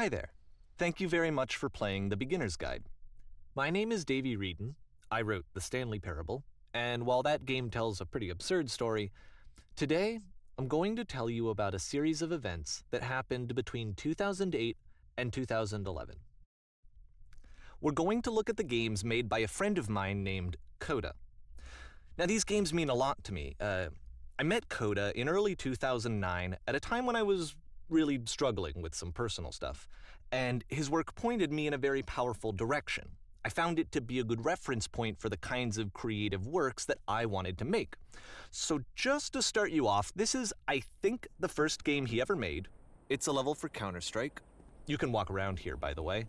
Hi there. Thank you very much for playing The Beginner's Guide. My name is Davey Wreden. I wrote the Stanley Parable, and while that game tells a pretty absurd story, today I'm going to tell you about a series of events that happened between 2008 and 2011. We're going to look at the games made by a friend of mine named Coda. Now, these games mean a lot to me. I met Coda in early 2009 at a time when I was really struggling with some personal stuff, and his work pointed me in a very powerful direction. I found it to be a good reference point for the kinds of creative works that I wanted to make. So just to start you off, this is, I think, the first game he ever made. It's a level for Counter-Strike. You can walk around here, by the way.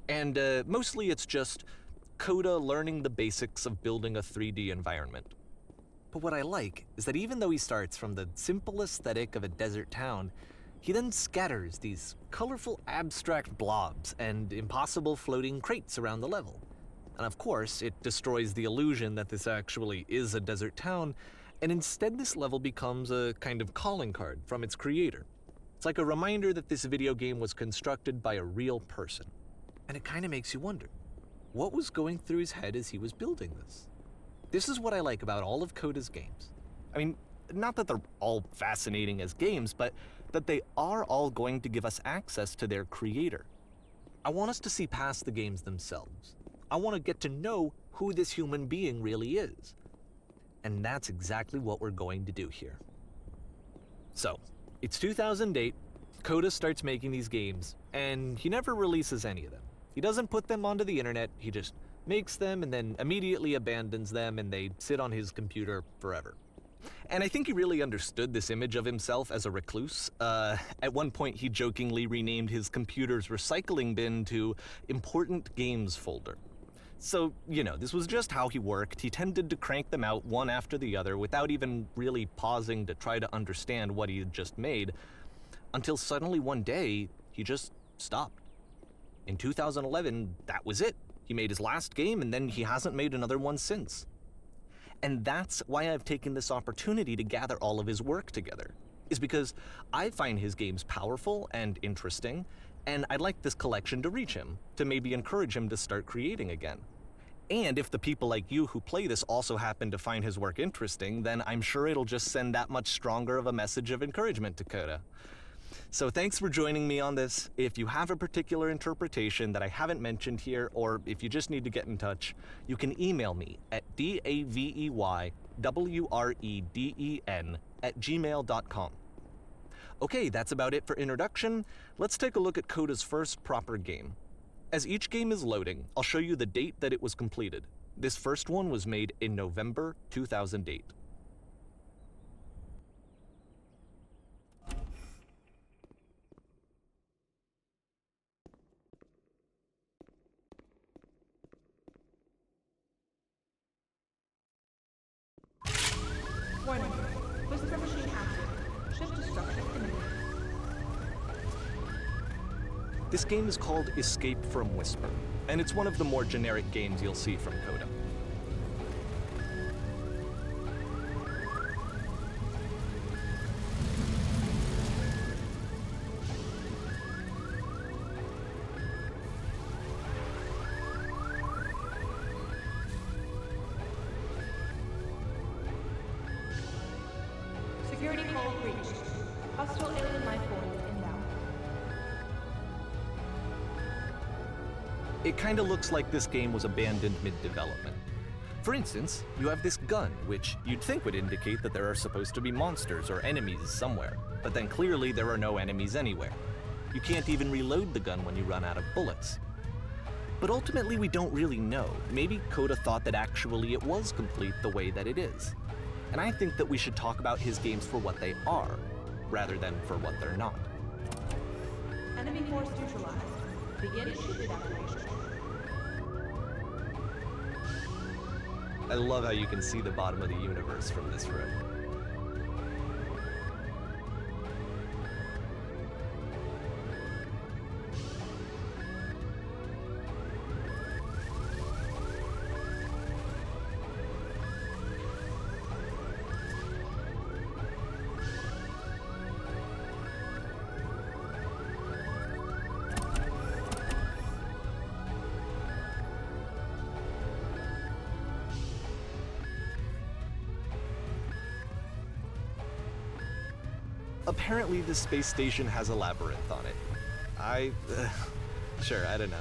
And mostly it's just Coda learning the basics of building a 3D environment. But what I like is that even though he starts from the simple aesthetic of a desert town, he then scatters these colorful abstract blobs and impossible floating crates around the level. And of course, it destroys the illusion that this actually is a desert town, and instead this level becomes a kind of calling card from its creator. It's like a reminder that this video game was constructed by a real person. And it kind of makes you wonder, what was going through his head as he was building this? This is what I like about all of Coda's games. I mean, not that they're all fascinating as games, but that they are all going to give us access to their creator. I want us to see past the games themselves. I want to get to know who this human being really is. And that's exactly what we're going to do here. So, it's 2008, Coda starts making these games, and he never releases any of them. He doesn't put them onto the internet, he just makes them and then immediately abandons them, and they sit on his computer forever. And I think he really understood this image of himself as a recluse. At one point, he jokingly renamed his computer's recycling bin to Important Games Folder. So, you know, this was just how he worked. He tended to crank them out one after the other without even really pausing to try to understand what he had just made, until suddenly one day, he just stopped. In 2011, that was it. He made his last game, and then he hasn't made another one since. And that's why I've taken this opportunity to gather all of his work together, is because I find his games powerful and interesting, and I'd like this collection to reach him, to maybe encourage him to start creating again. And if the people like you who play this also happen to find his work interesting, then I'm sure it'll just send that much stronger of a message of encouragement to Coda. So thanks for joining me on this. If you have a particular interpretation that I haven't mentioned here, or if you just need to get in touch, you can email me at daveywreden@gmail.com. Okay, that's about it for introduction. Let's take a look at Coda's first proper game. As each game is loading, I'll show you the date that it was completed. This first one was made in November 2008. Warning. Whisper machine active. Shift destruction imminent. This game is called Escape from Whisper, and it's one of the more generic games you'll see from Coda. Security code reached. Hostile alien life forms inbound. It kinda looks like this game was abandoned mid-development. For instance, you have this gun, which you'd think would indicate that there are supposed to be monsters or enemies somewhere, but then clearly there are no enemies anywhere. You can't even reload the gun when you run out of bullets. But ultimately we don't really know. Maybe Coda thought that actually it was complete the way that it is. And I think that we should talk about his games for what they are, rather than for what they're not. Enemy force neutralized. Begin ship evacuation. I love how you can see the bottom of the universe from this room. Apparently, this space station has a labyrinth on it. Sure, I don't know.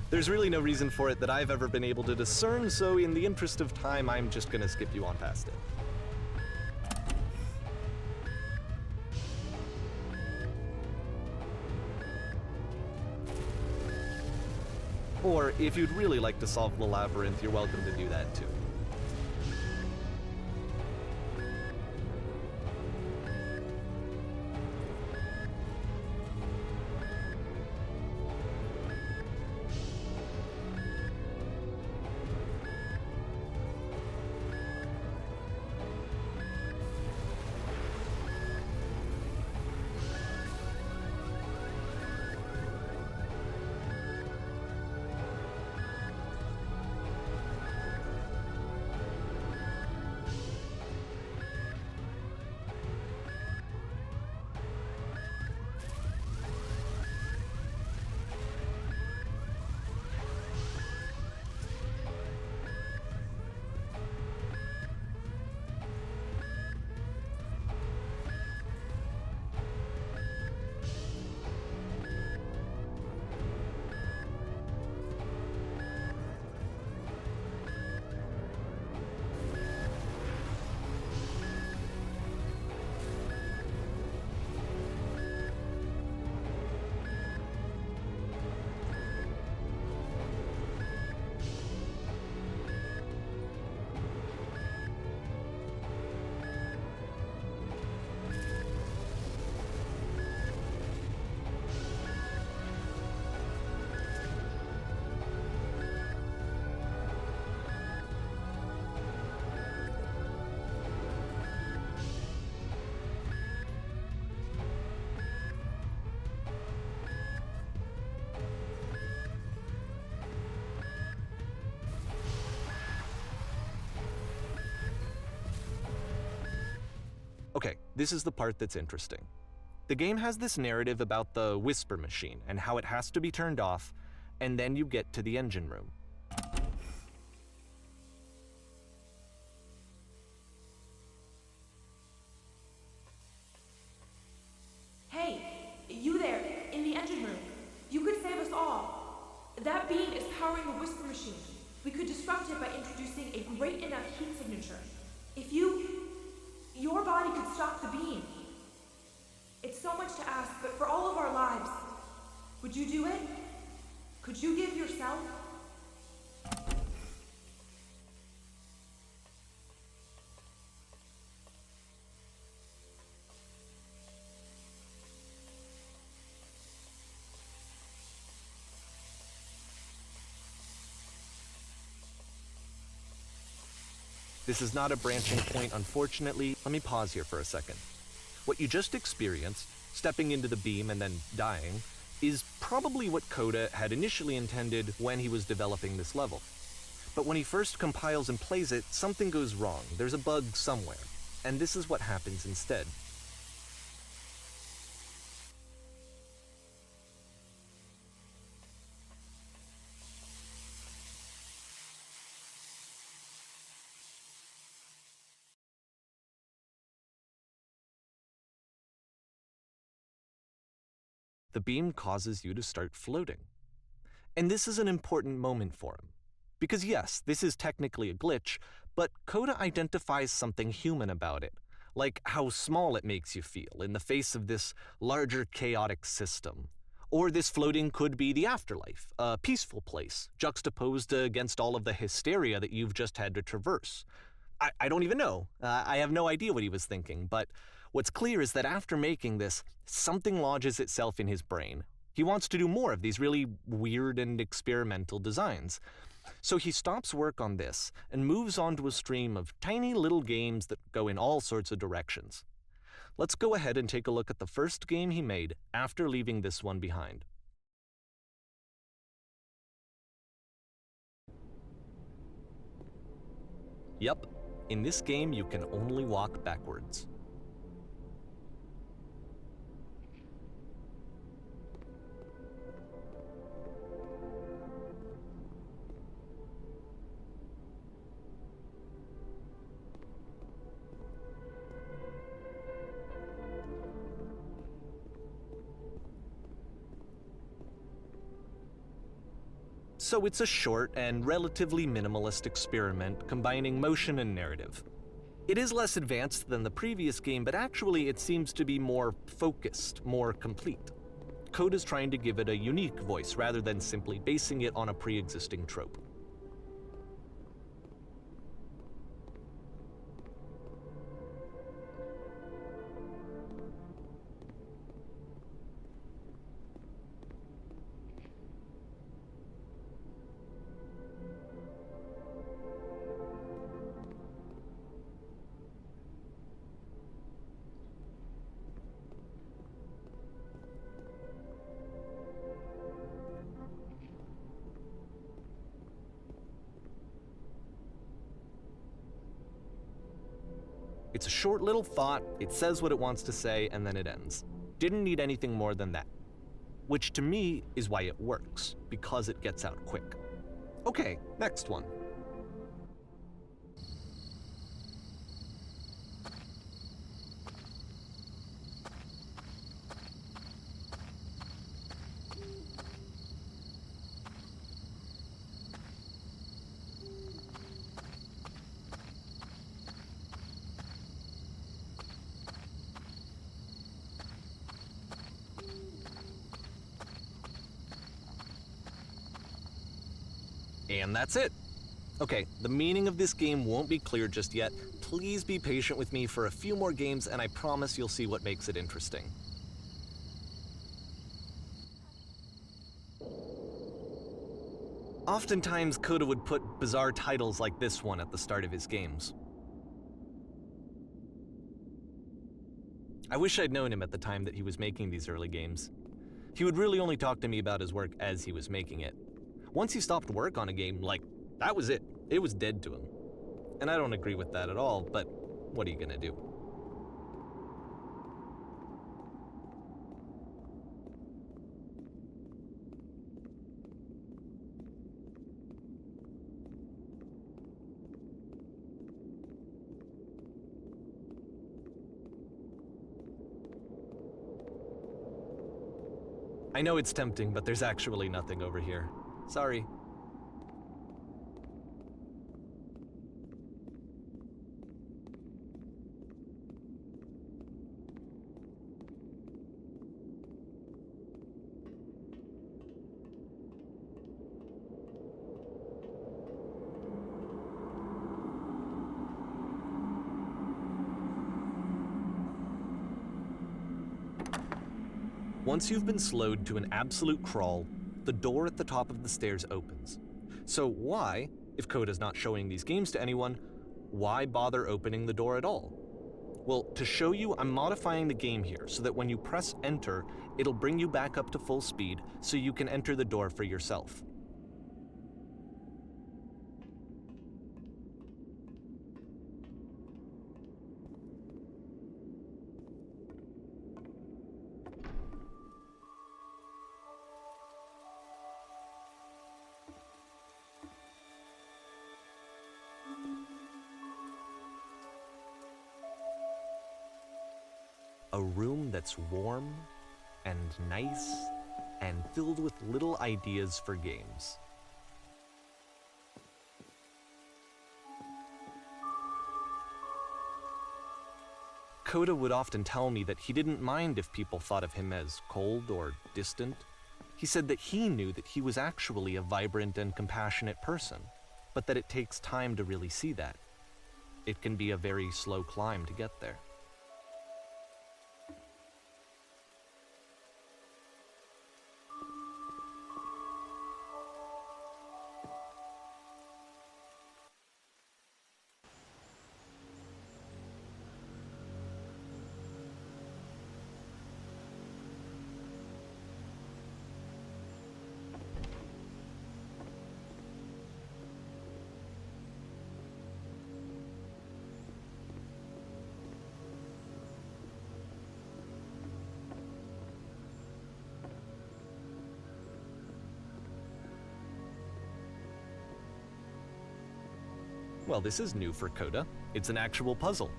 There's really no reason for it that I've ever been able to discern, so in the interest of time, I'm just gonna skip you on past it. Or, if you'd really like to solve the labyrinth, you're welcome to do that too. Okay, this is the part that's interesting. The game has this narrative about the whisper machine and how it has to be turned off, and then you get to the engine room. Hey, you there, in the engine room. You could save us all. That beam is powering the whisper machine. We could disrupt it by introducing a great enough heat signature. If your body could stop the beam. It's so much to ask, but for all of our lives, would you do it? Could you give yourself? This is not a branching point, unfortunately. Let me pause here for a second. What you just experienced, stepping into the beam and then dying, is probably what Coda had initially intended when he was developing this level. But when he first compiles and plays it, something goes wrong. There's a bug somewhere. And this is what happens instead. The beam causes you to start floating. And this is an important moment for him. Because yes, this is technically a glitch, but Coda identifies something human about it, like how small it makes you feel in the face of this larger chaotic system. Or this floating could be the afterlife, a peaceful place, juxtaposed against all of the hysteria that you've just had to traverse. I don't even know. I have no idea what he was thinking, but what's clear is that after making this, something lodges itself in his brain. He wants to do more of these really weird and experimental designs. So he stops work on this and moves on to a stream of tiny little games that go in all sorts of directions. Let's go ahead and take a look at the first game he made after leaving this one behind. Yep, in this game you can only walk backwards. So it's a short and relatively minimalist experiment combining motion and narrative. It is less advanced than the previous game, but actually it seems to be more focused, more complete. Coda's trying to give it a unique voice rather than simply basing it on a pre-existing trope. It's a short little thought, it says what it wants to say, and then it ends. Didn't need anything more than that. Which to me is why it works, because it gets out quick. Okay, next one. And that's it. Okay, the meaning of this game won't be clear just yet. Please be patient with me for a few more games, and I promise you'll see what makes it interesting. Oftentimes, Coda would put bizarre titles like this one at the start of his games. I wish I'd known him at the time that he was making these early games. He would really only talk to me about his work as he was making it. Once he stopped work on a game, that was it. It was dead to him. And I don't agree with that at all, but what are you gonna do? I know it's tempting, but there's actually nothing over here. Sorry. Once you've been slowed to an absolute crawl, the door at the top of the stairs opens. So why, if Coda's not showing these games to anyone, why bother opening the door at all? Well, to show you, I'm modifying the game here so that when you press enter, it'll bring you back up to full speed so you can enter the door for yourself. A room that's warm and nice and filled with little ideas for games. Coda would often tell me that he didn't mind if people thought of him as cold or distant. He said that he knew that he was actually a vibrant and compassionate person, but that it takes time to really see that. It can be a very slow climb to get there. Well, this is new for Coda. It's an actual puzzle.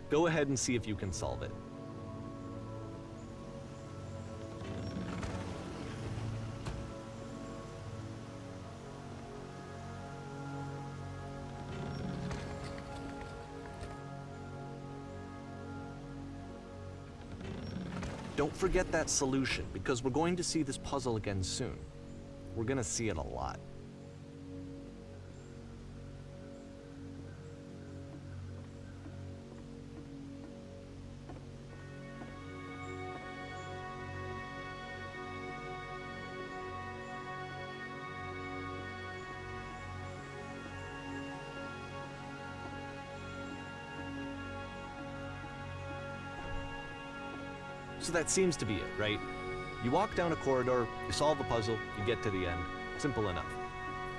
Go ahead and see if you can solve it. Don't forget that solution, because we're going to see this puzzle again soon. We're gonna see it a lot. So that seems to be it, right? You walk down a corridor, you solve a puzzle, you get to the end. Simple enough.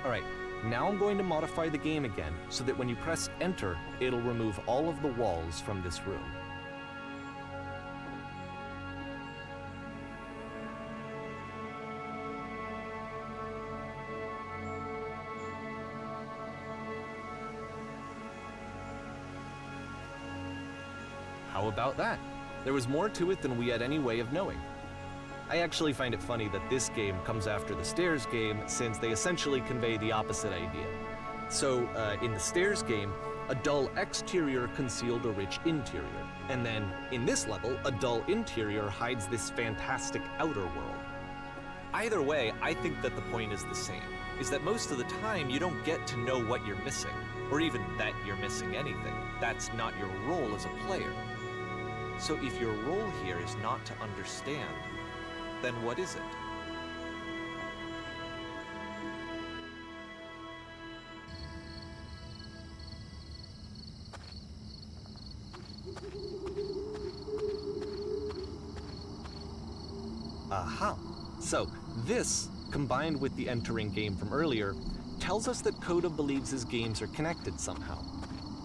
All right, now I'm going to modify the game again so that when you press enter, it'll remove all of the walls from this room. How about that? There was more to it than we had any way of knowing. I actually find it funny that this game comes after the Stairs game, since they essentially convey the opposite idea. So, in the Stairs game, a dull exterior concealed a rich interior, and then, in this level, a dull interior hides this fantastic outer world. Either way, I think that the point is the same, is that most of the time you don't get to know what you're missing, or even that you're missing anything. That's not your role as a player. So if your role here is not to understand, then what is it? Aha! So this, combined with the entering game from earlier, tells us that Coda believes his games are connected somehow.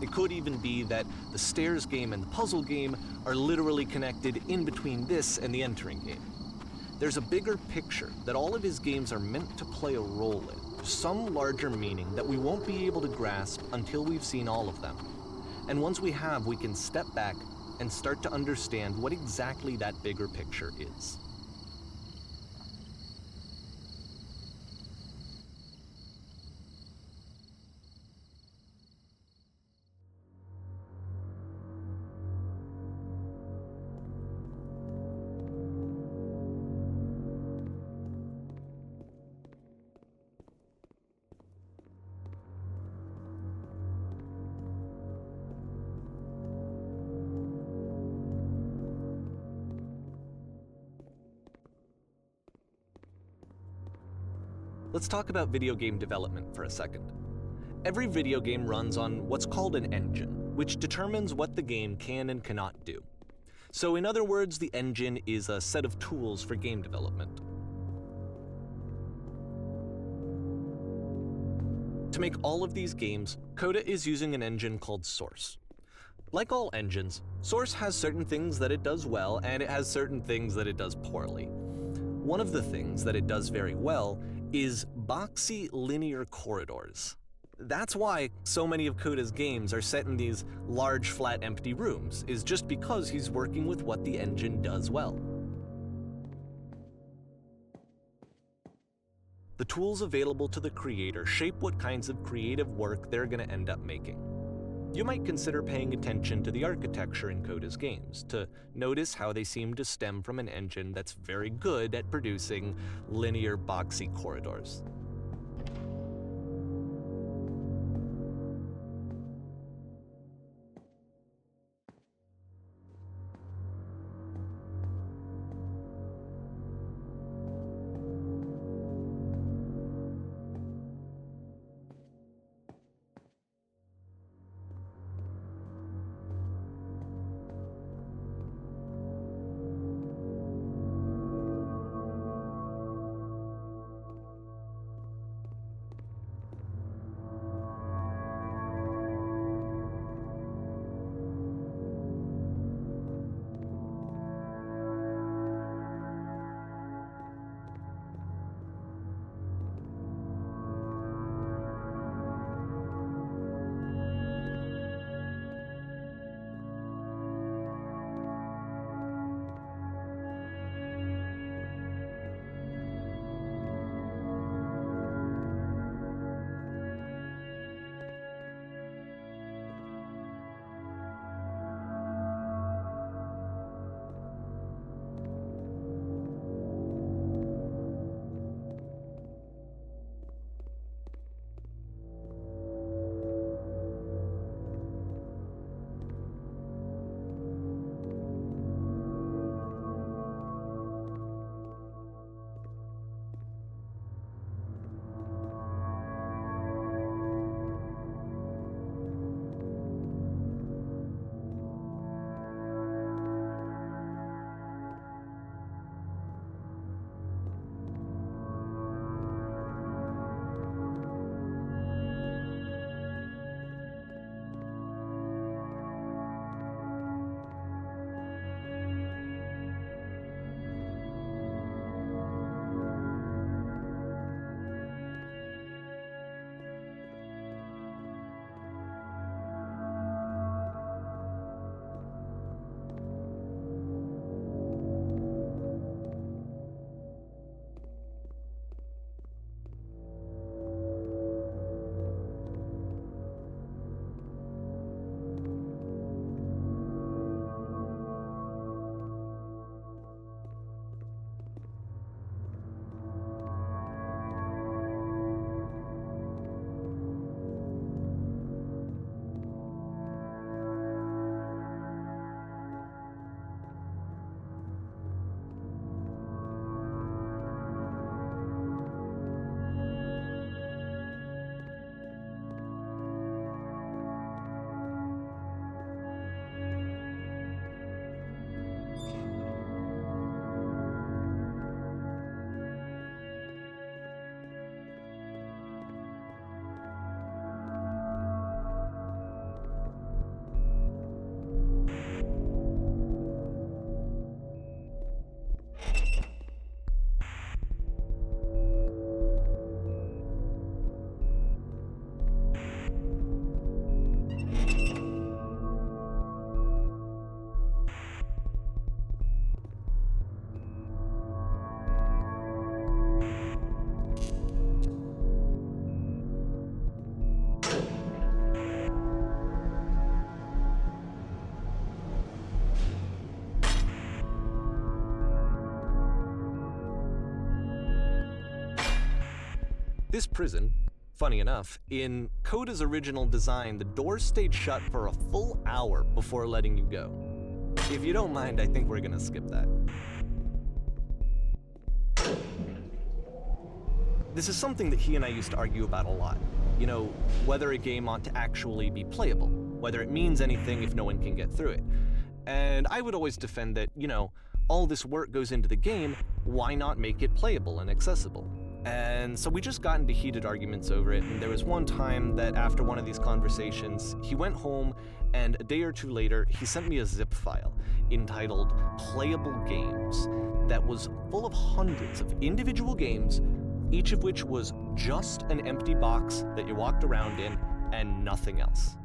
It could even be that the Stairs game and the puzzle game are literally connected in between this and the entering game. There's a bigger picture that all of his games are meant to play a role in, some larger meaning that we won't be able to grasp until we've seen all of them. And once we have, we can step back and start to understand what exactly that bigger picture is. Let's talk about video game development for a second. Every video game runs on what's called an engine, which determines what the game can and cannot do. So in other words, the engine is a set of tools for game development. To make all of these games, Coda is using an engine called Source. Like all engines, Source has certain things that it does well, and it has certain things that it does poorly. One of the things that it does very well is boxy linear corridors. That's why so many of Coda's games are set in these large, flat, empty rooms, is just because he's working with what the engine does well. The tools available to the creator shape what kinds of creative work they're going to end up making. You might consider paying attention to the architecture in Coda's games, to notice how they seem to stem from an engine that's very good at producing linear, boxy corridors. This prison, funny enough, in Coda's original design, the doors stayed shut for a full hour before letting you go. If you don't mind, I think we're gonna skip that. This is something that he and I used to argue about a lot. You know, whether a game ought to actually be playable, whether it means anything if no one can get through it. And I would always defend that, you know, all this work goes into the game, why not make it playable and accessible? And so we just got into heated arguments over it, and there was one time that after one of these conversations, he went home, and a day or two later, he sent me a zip file entitled Playable Games that was full of hundreds of individual games, each of which was just an empty box that you walked around in and nothing else.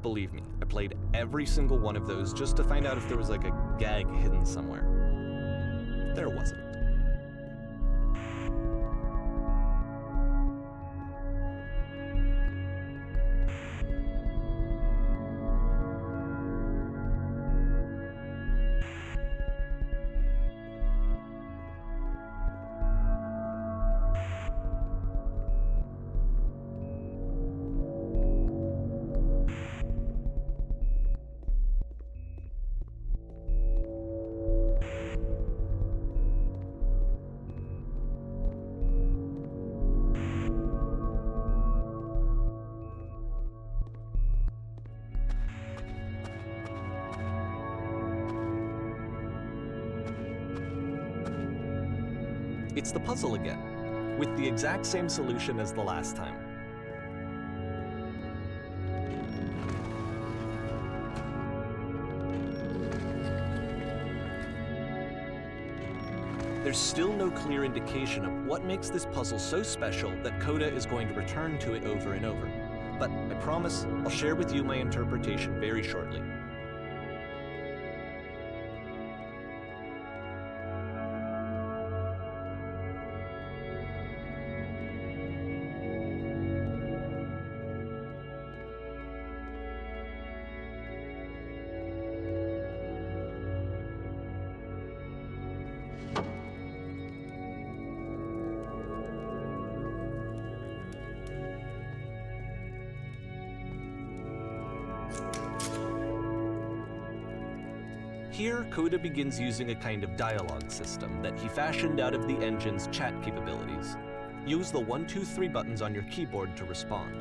Believe me, I played every single one of those just to find out if there was like a gag hidden somewhere. There wasn't. It's the puzzle again, with the exact same solution as the last time. There's still no clear indication of what makes this puzzle so special that Coda is going to return to it over and over. But I promise I'll share with you my interpretation very shortly. Here, Coda begins using a kind of dialogue system that he fashioned out of the engine's chat capabilities. Use the 1, 2, 3 buttons on your keyboard to respond.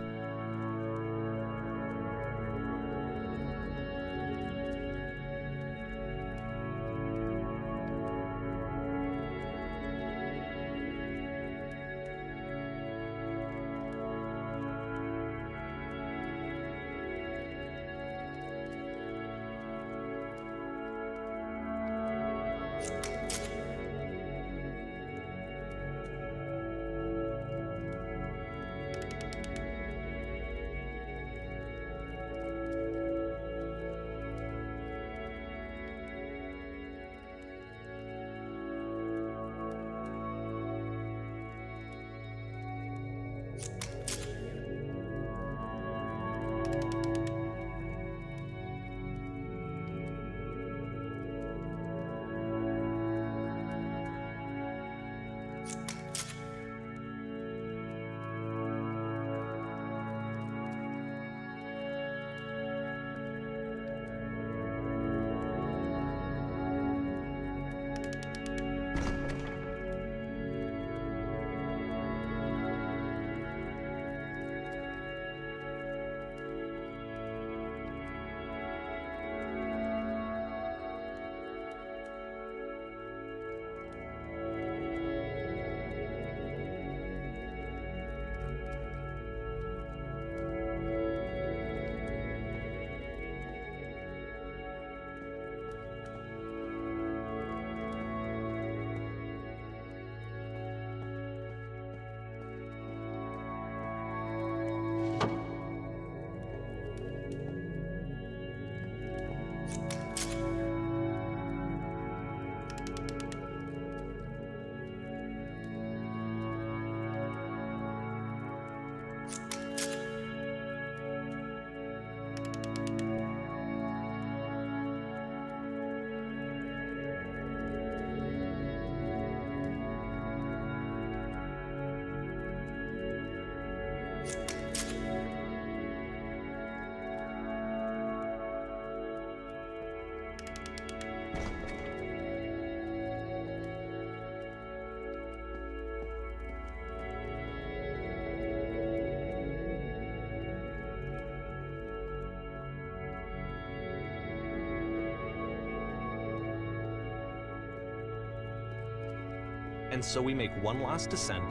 and so we make one last descent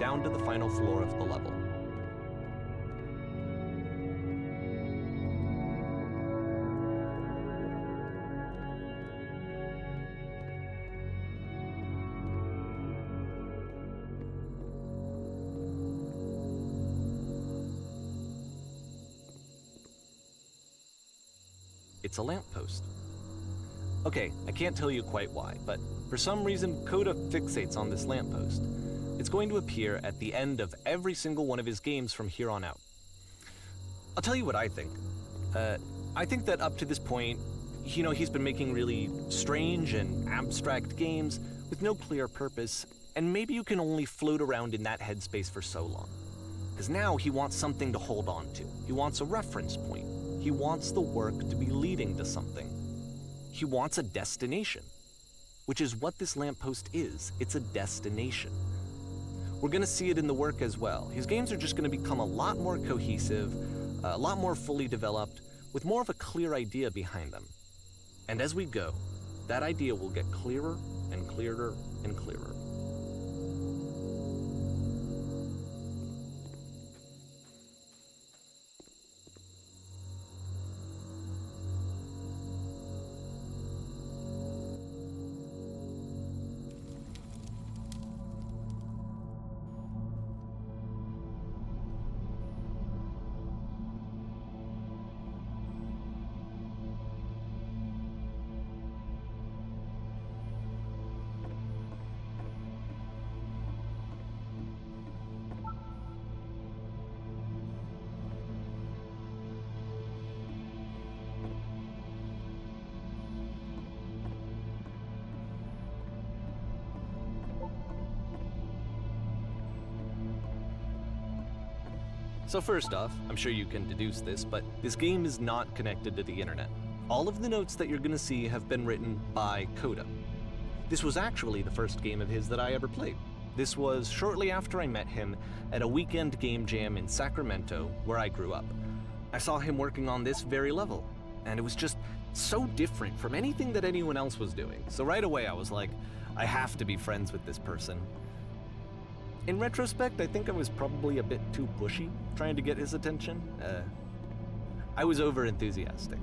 down to the final floor of the level. It's a lamppost. Okay, I can't tell you quite why, but for some reason, Coda fixates on this lamppost. It's going to appear at the end of every single one of his games from here on out. I'll tell you what I think. I think that up to this point, he's been making really strange and abstract games with no clear purpose, and maybe you can only float around in that headspace for so long. Because now he wants something to hold on to. He wants a reference point. He wants the work to be leading to something. He wants a destination, which is what this lamppost is. It's a destination. We're going to see it in the work as well. His games are just going to become a lot more cohesive, a lot more fully developed, with more of a clear idea behind them. And as we go, that idea will get clearer and clearer and clearer. So first off, I'm sure you can deduce this, but this game is not connected to the internet. All of the notes that you're going to see have been written by Coda. This was actually the first game of his that I ever played. This was shortly after I met him at a weekend game jam in Sacramento, where I grew up. I saw him working on this very level, and it was just so different from anything that anyone else was doing. So right away I was like, I have to be friends with this person. In retrospect, I think I was probably a bit too pushy, trying to get his attention. I was over-enthusiastic.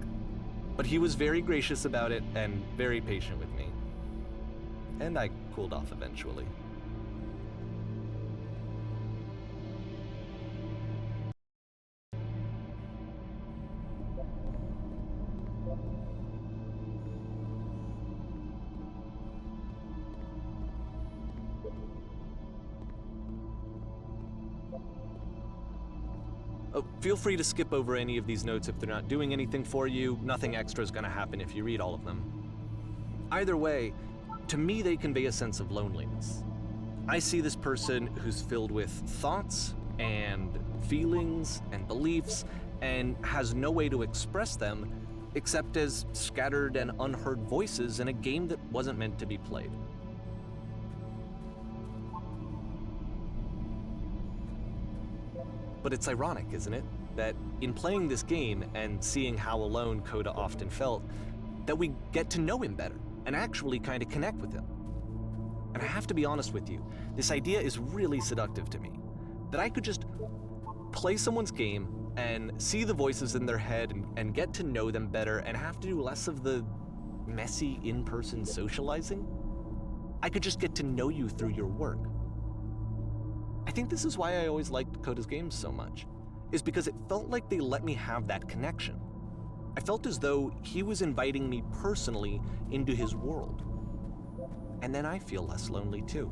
But he was very gracious about it and very patient with me. And I cooled off eventually. Feel free to skip over any of these notes if they're not doing anything for you. Nothing extra is going to happen if you read all of them. Either way, to me they convey a sense of loneliness. I see this person who's filled with thoughts and feelings and beliefs and has no way to express them except as scattered and unheard voices in a game that wasn't meant to be played. But it's ironic, isn't it, that in playing this game and seeing how alone Coda often felt, that we get to know him better and actually kind of connect with him. And I have to be honest with you, this idea is really seductive to me, that I could just play someone's game and see the voices in their head and get to know them better and have to do less of the messy in-person socializing. I could just get to know you through your work. I think this is why I always liked Coda's games so much, is because it felt like they let me have that connection. I felt as though he was inviting me personally into his world. And then I feel less lonely too.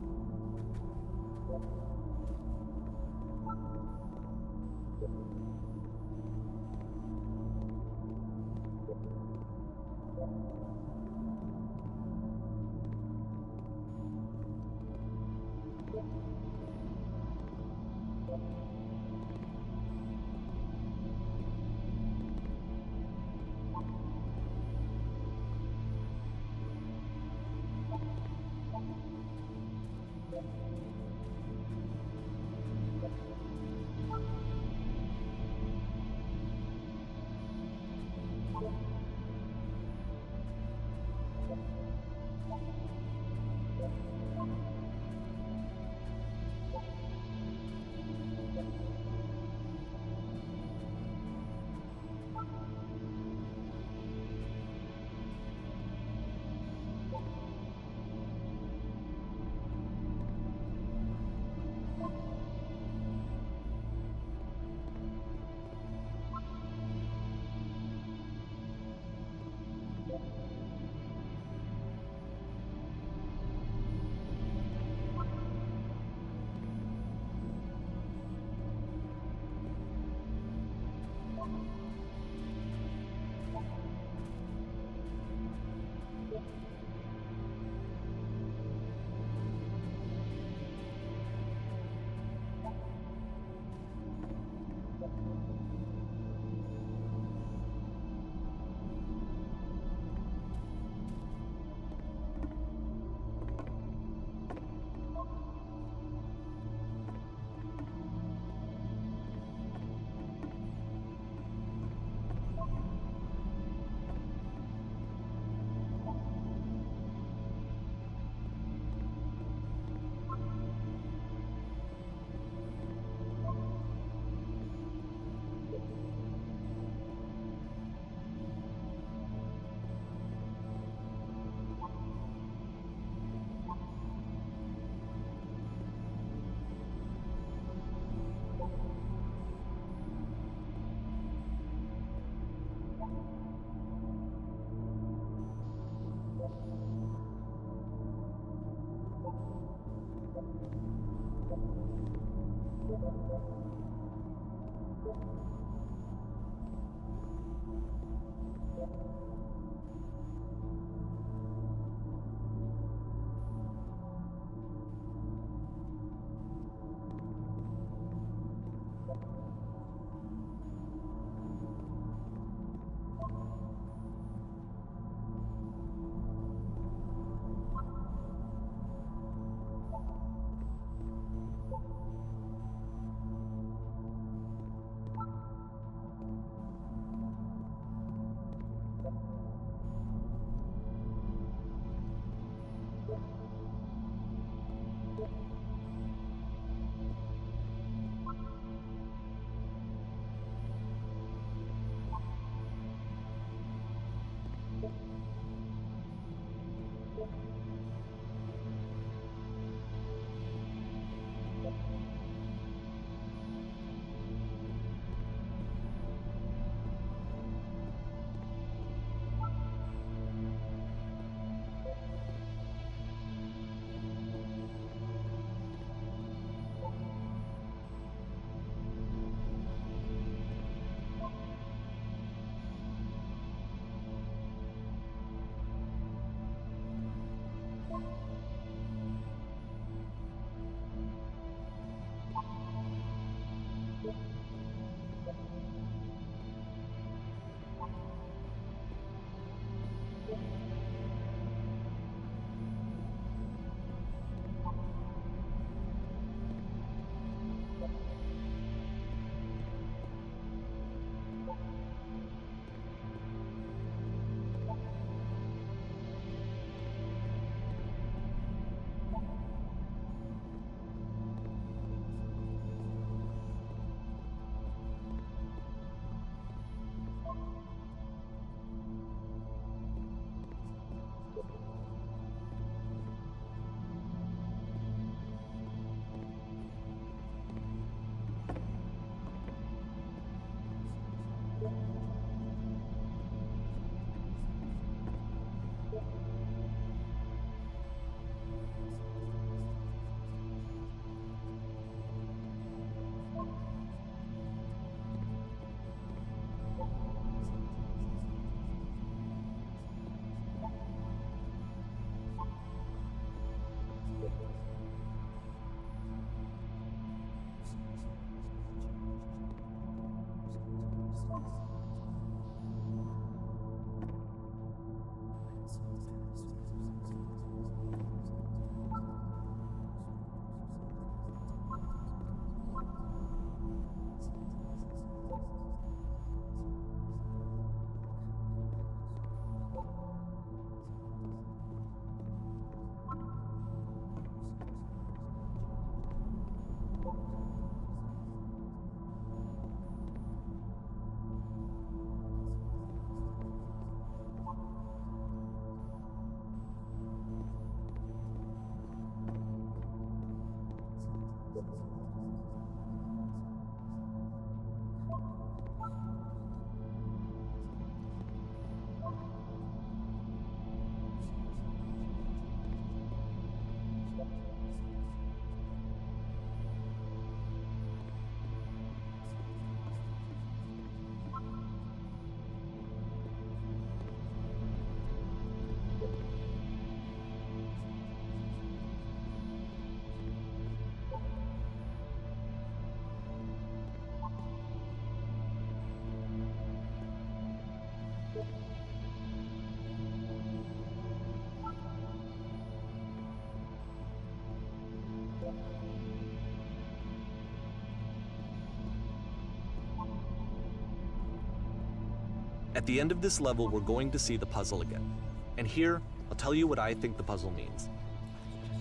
At the end of this level, we're going to see the puzzle again. And here, I'll tell you what I think the puzzle means.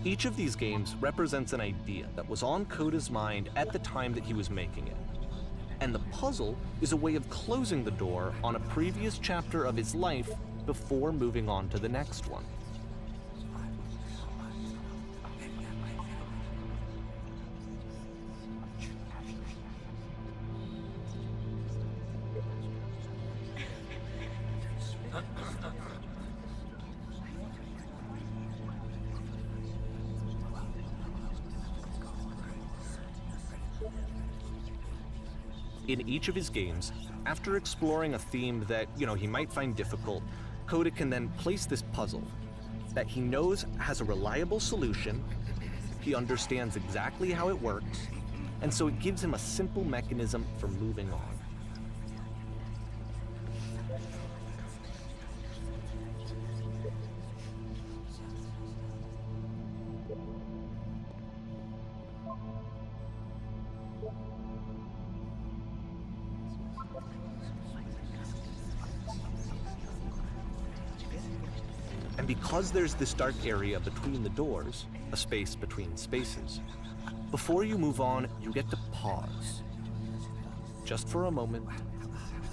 Each of these games represents an idea that was on Coda's mind at the time that he was making it. And the puzzle is a way of closing the door on a previous chapter of his life before moving on to the next one. In each of his games, after exploring a theme that, he might find difficult, Coda can then place this puzzle that he knows has a reliable solution, he understands exactly how it works, and so it gives him a simple mechanism for moving on. And because there's this dark area between the doors, a space between spaces, before you move on, you get to pause. Just for a moment,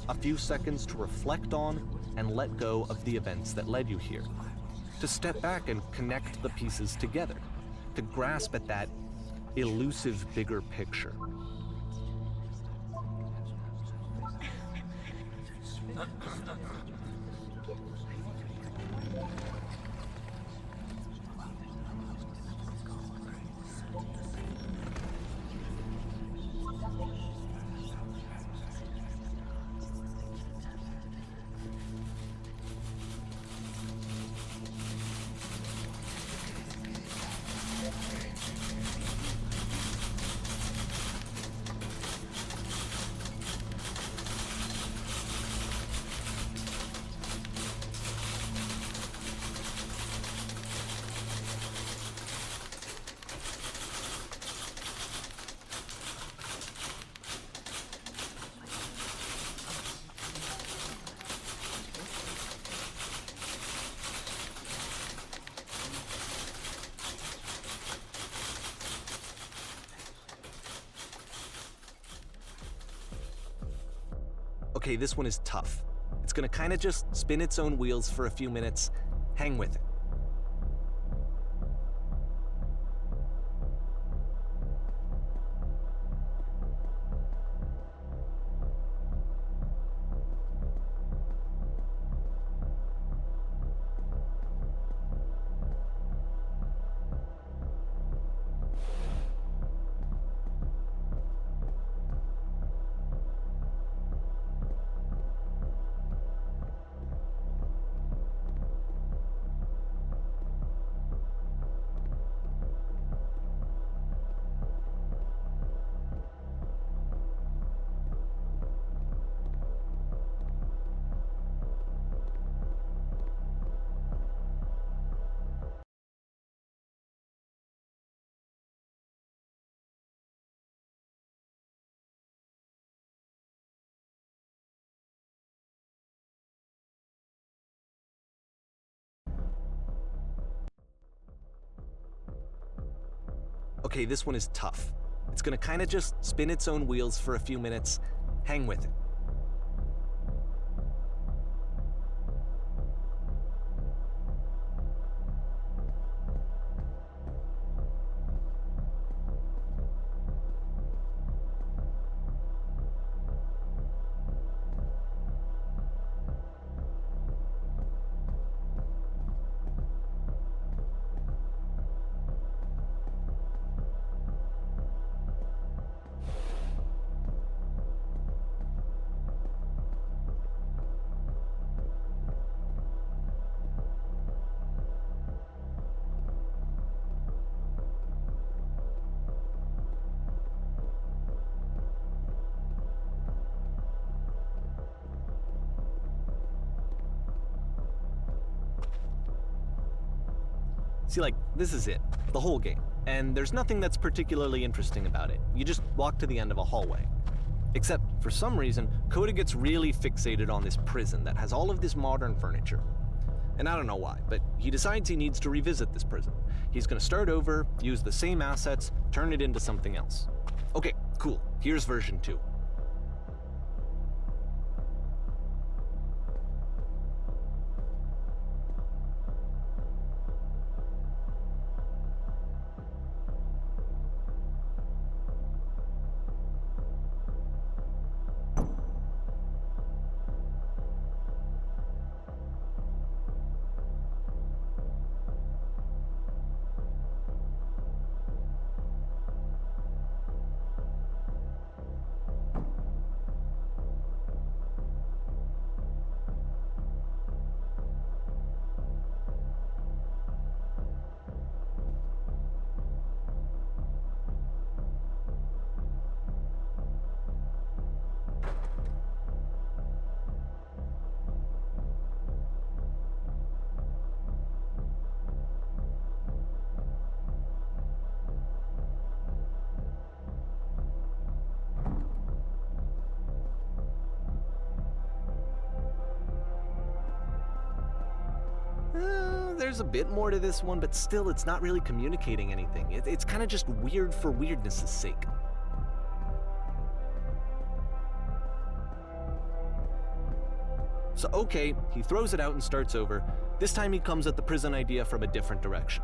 a few seconds to reflect on and let go of the events that led you here, to step back and connect the pieces together, to grasp at that elusive bigger picture. Okay, this one is tough. It's gonna kind of just spin its own wheels for a few minutes. Hang with it. Okay, this one is tough. It's gonna kind of just spin its own wheels for a few minutes. Hang with it. See, this is it, the whole game. And there's nothing that's particularly interesting about it. You just walk to the end of a hallway. Except, for some reason, Coda gets really fixated on this prison that has all of this modern furniture. And I don't know why, but he decides he needs to revisit this prison. He's gonna start over, use the same assets, turn it into something else. Okay, cool. Here's version 2. There's a bit more to this one, but still, it's not really communicating anything. It's kind of just weird for weirdness' sake. So okay, he throws it out and starts over. This time he comes at the prison idea from a different direction.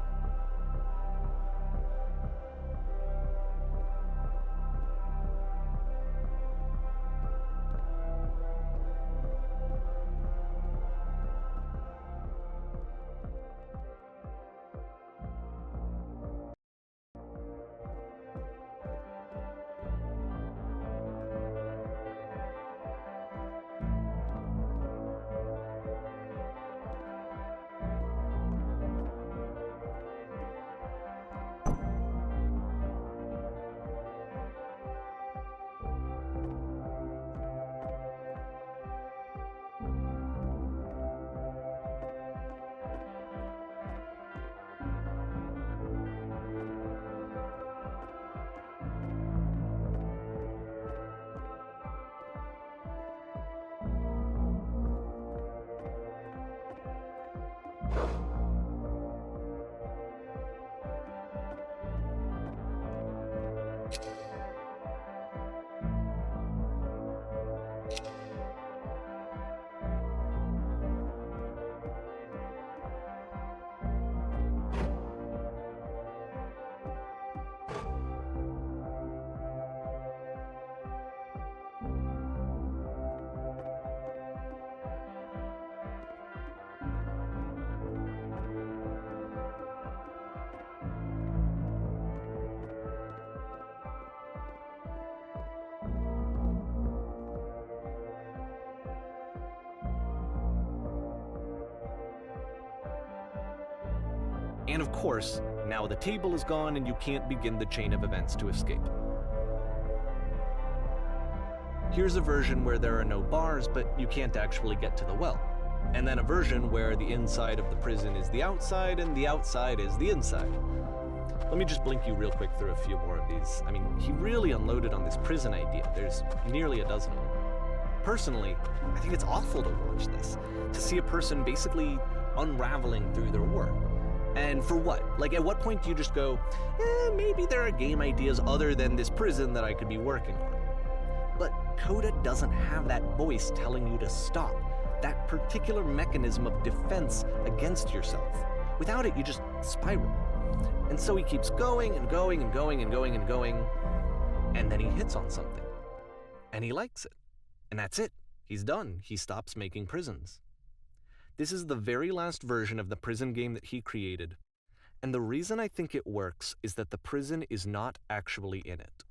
And of course, now the table is gone and you can't begin the chain of events to escape. Here's a version where there are no bars, but you can't actually get to the well. And then a version where the inside of the prison is the outside and the outside is the inside. Let me just blink you real quick through a few more of these. I mean, he really unloaded on this prison idea. There's nearly a dozen of them. Personally, I think it's awful to watch this, to see a person basically unraveling through their work. And for what? Like, at what point do you just go, maybe there are game ideas other than this prison that I could be working on? But Coda doesn't have that voice telling you to stop, that particular mechanism of defense against yourself. Without it, you just spiral. And so he keeps going and going and going and going and going, and then he hits on something. And he likes it. And that's it. He's done. He stops making prisons. This is the very last version of the prison game that he created. And the reason I think it works is that the prison is not actually in it.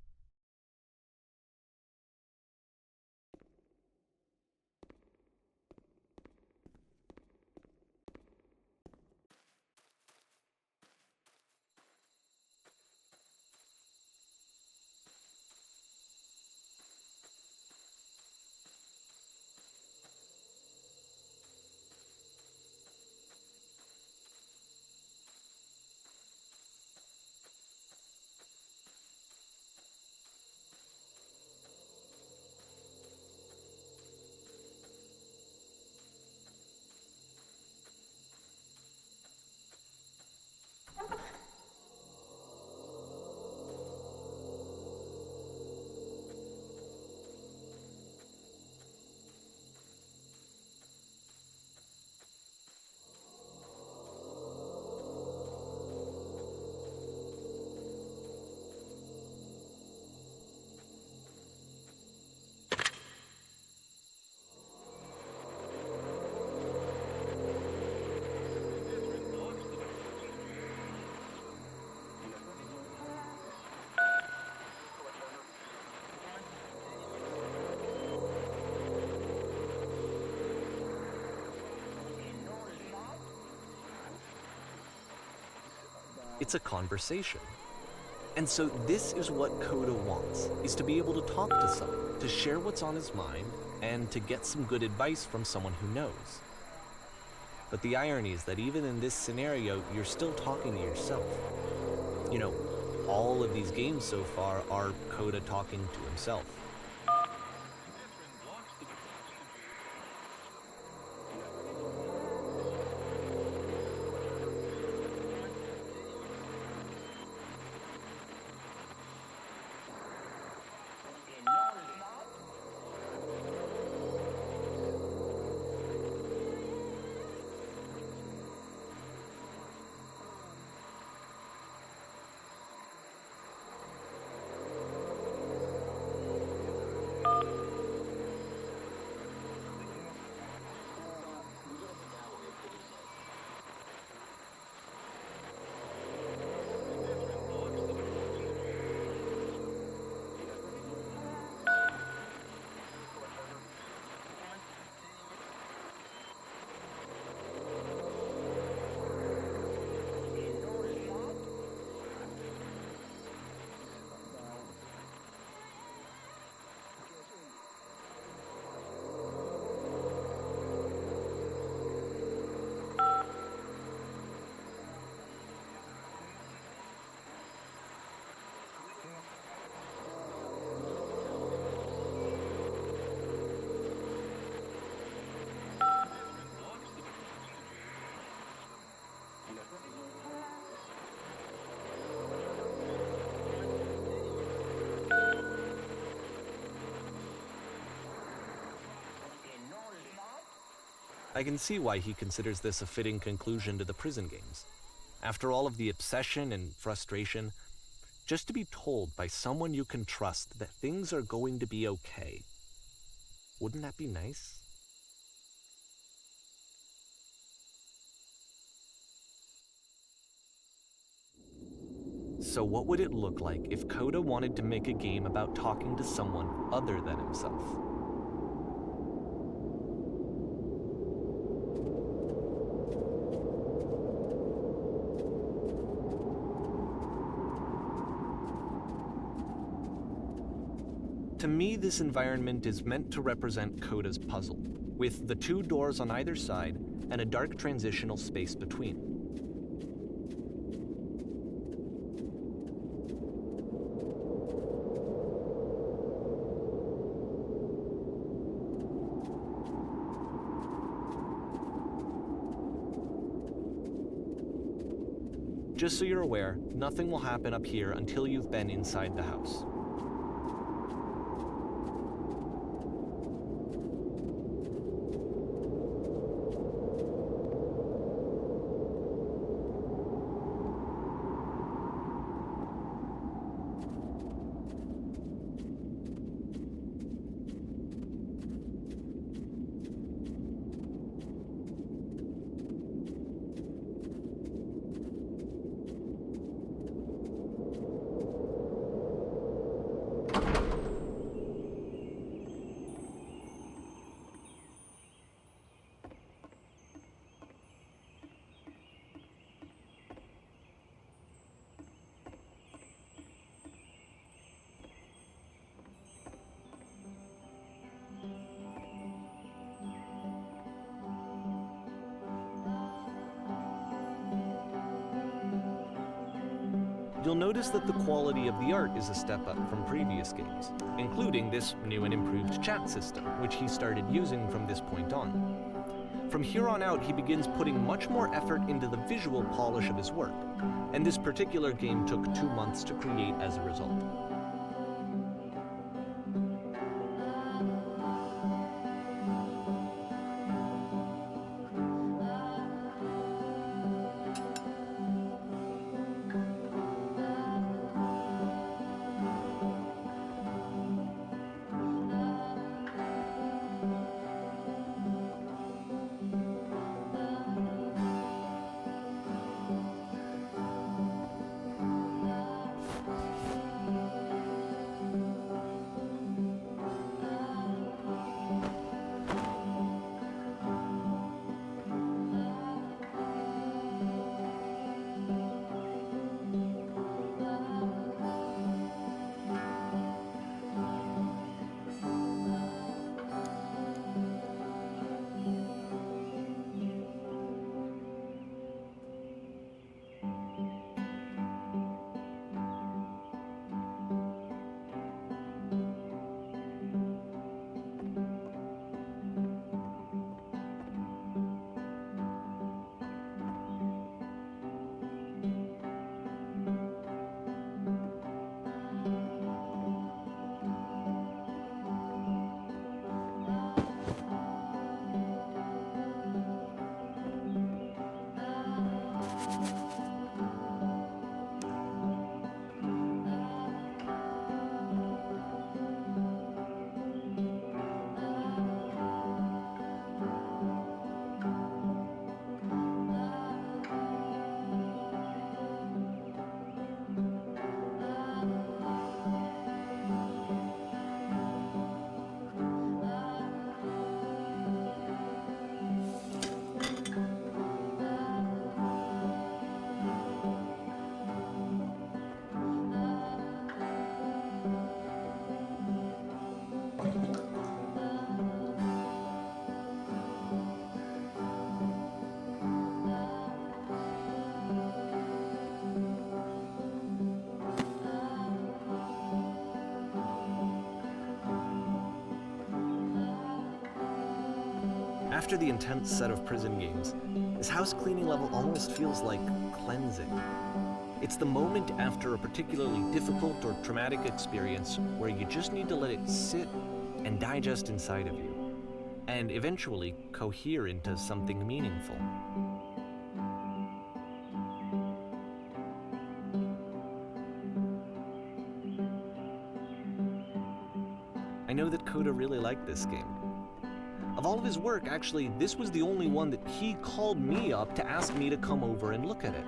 It's a conversation. And so this is what Coda wants, is to be able to talk to someone, to share what's on his mind, and to get some good advice from someone who knows. But the irony is that even in this scenario, you're still talking to yourself. You know, all of these games so far are Coda talking to himself. I can see why he considers this a fitting conclusion to the prison games. After all of the obsession and frustration, just to be told by someone you can trust that things are going to be okay. Wouldn't that be nice? So what would it look like if Coda wanted to make a game about talking to someone other than himself? To me, this environment is meant to represent Coda's puzzle, with the two doors on either side and a dark transitional space between. Just so you're aware, nothing will happen up here until you've been inside the house. You'll notice that the quality of the art is a step up from previous games, including this new and improved chat system, which he started using from this point on. From here on out, he begins putting much more effort into the visual polish of his work, and this particular game took 2 months to create as a result. After the intense set of prison games, this house cleaning level almost feels like cleansing. It's the moment after a particularly difficult or traumatic experience where you just need to let it sit and digest inside of you, and eventually cohere into something meaningful. I know that Coda really liked this game. Of all of his work, actually, this was the only one that he called me up to ask me to come over and look at it.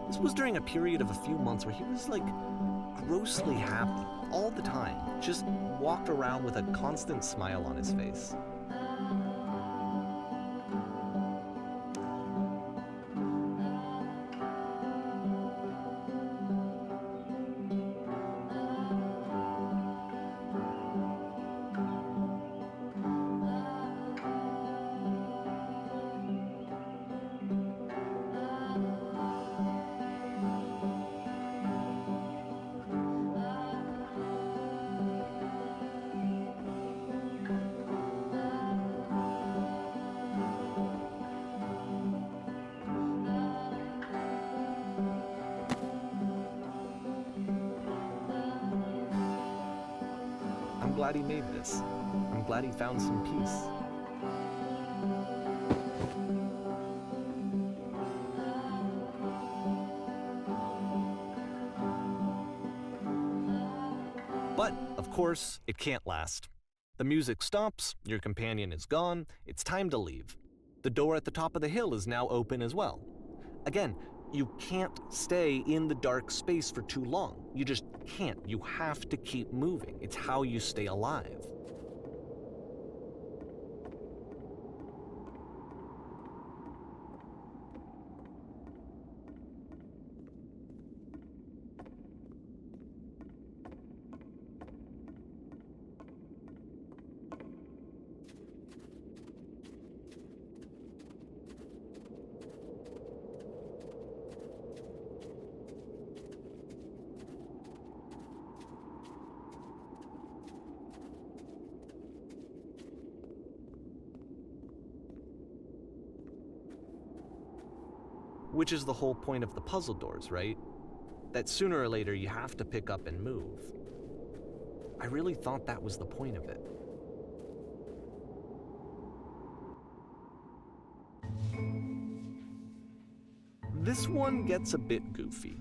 This was during a period of a few months where he was like grossly happy all the time, just walked around with a constant smile on his face. I'm glad he made this. I'm glad he found some peace. But, of course, it can't last. The music stops, your companion is gone, it's time to leave. The door at the top of the hill is now open as well. Again, you can't stay in the dark space for too long. You just can't. You have to keep moving. It's how you stay alive. Which is the whole point of the puzzle doors, right? That sooner or later you have to pick up and move. I really thought that was the point of it. This one gets a bit goofy.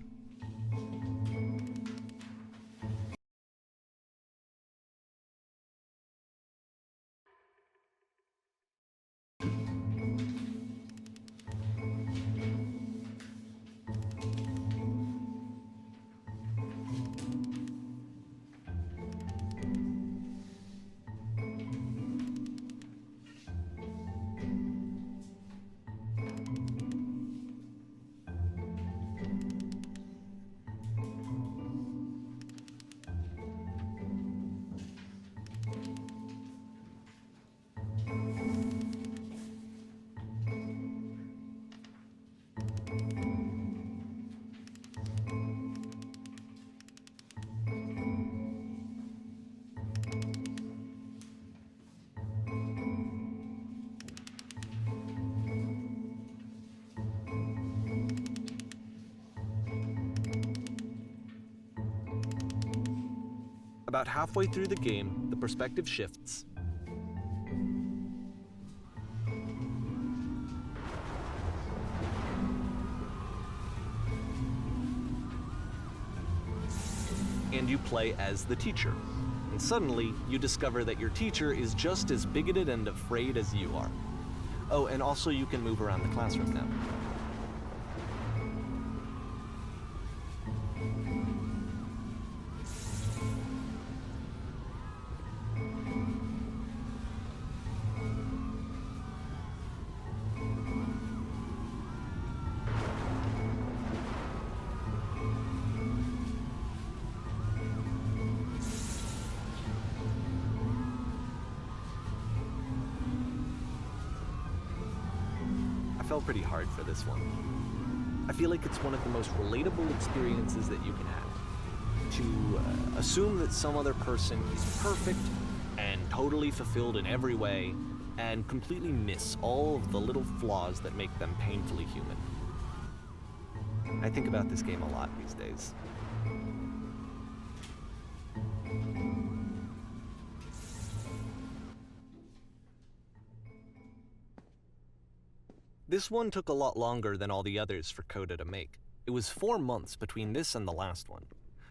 About halfway through the game, the perspective shifts. And you play as the teacher. And suddenly, you discover that your teacher is just as bigoted and afraid as you are. Oh, and also you can move around the classroom now. Fell pretty hard for this one. I feel like it's one of the most relatable experiences that you can have. To assume that some other person is perfect and totally fulfilled in every way, and completely miss all of the little flaws that make them painfully human. I think about this game a lot these days. This one took a lot longer than all the others for Coda to make. It was 4 months between this and the last one.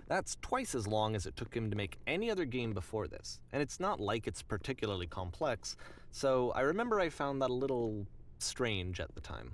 That's twice as long as it took him to make any other game before this, and it's not like it's particularly complex, so I remember I found that a little strange at the time.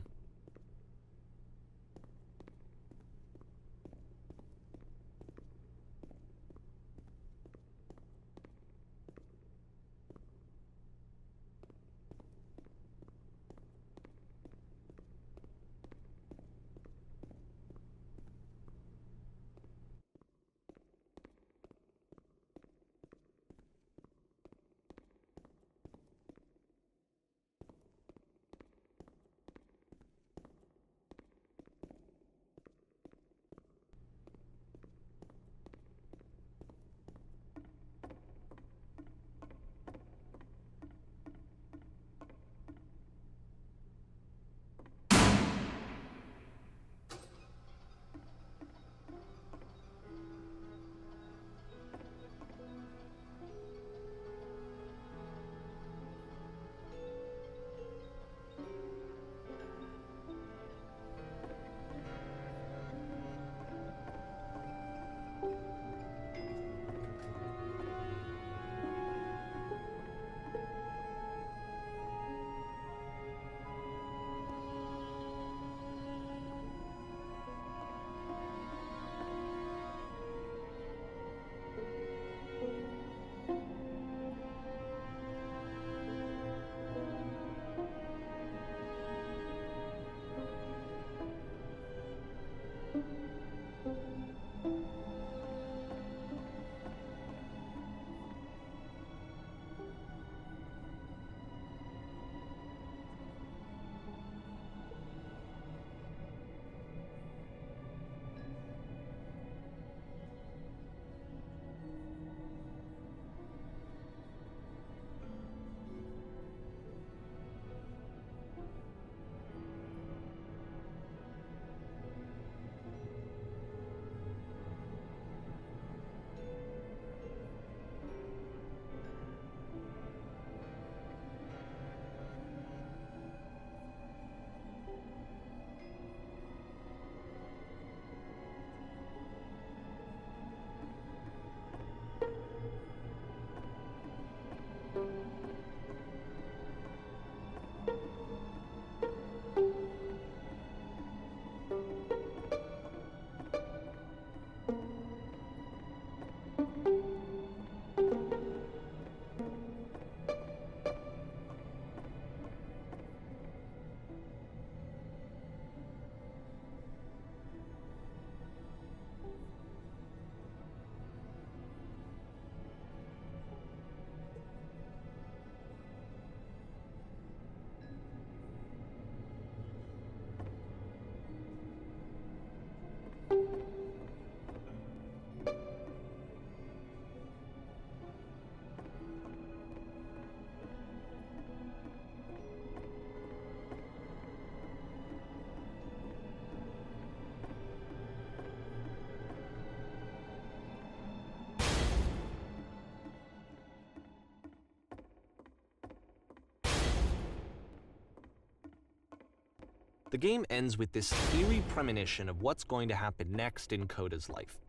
The game ends with this eerie premonition of what's going to happen next in Coda's life.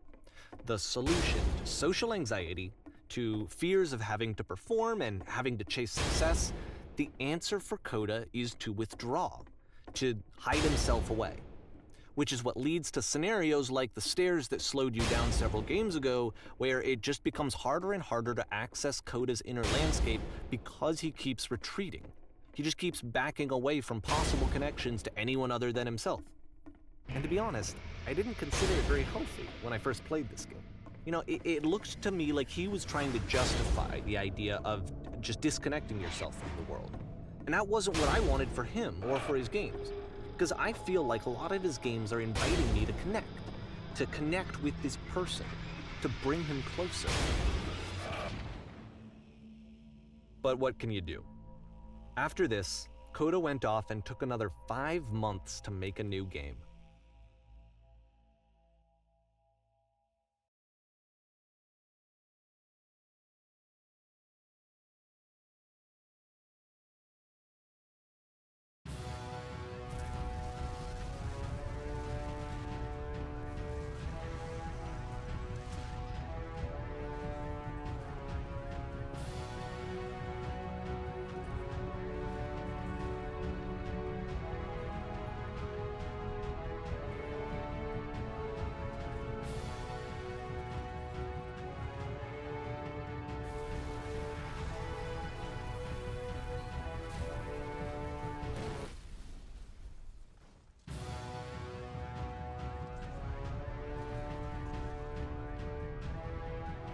The solution to social anxiety, to fears of having to perform and having to chase success, the answer for Coda is to withdraw, to hide himself away. Which is what leads to scenarios like the stairs that slowed you down several games ago, where it just becomes harder and harder to access Coda's inner landscape because he keeps retreating. He just keeps backing away from possible connections to anyone other than himself. And to be honest, I didn't consider it very healthy when I first played this game. You know, it looked to me like he was trying to justify the idea of just disconnecting yourself from the world. And that wasn't what I wanted for him or for his games. Because I feel like a lot of his games are inviting me to connect with this person, to bring him closer. But what can you do? After this, Coda went off and took another 5 months to make a new game.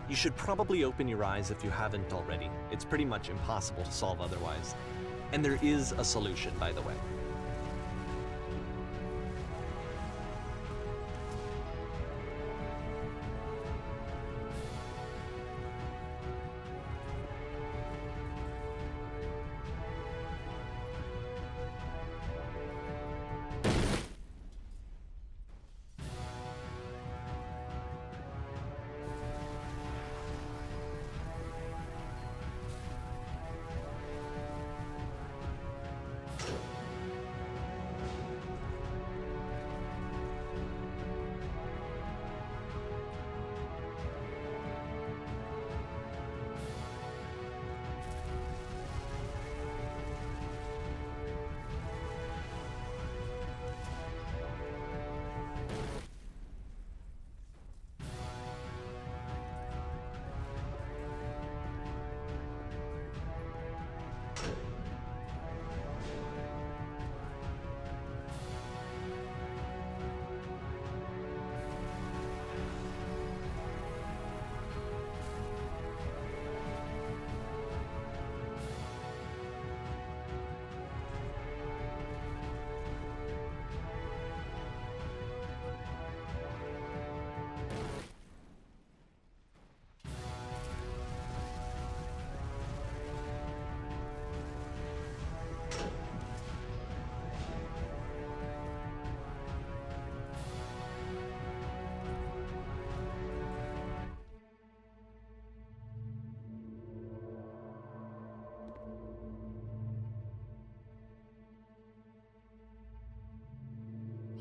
You should probably open your eyes if you haven't already. It's pretty much impossible to solve otherwise. And there is a solution, by the way.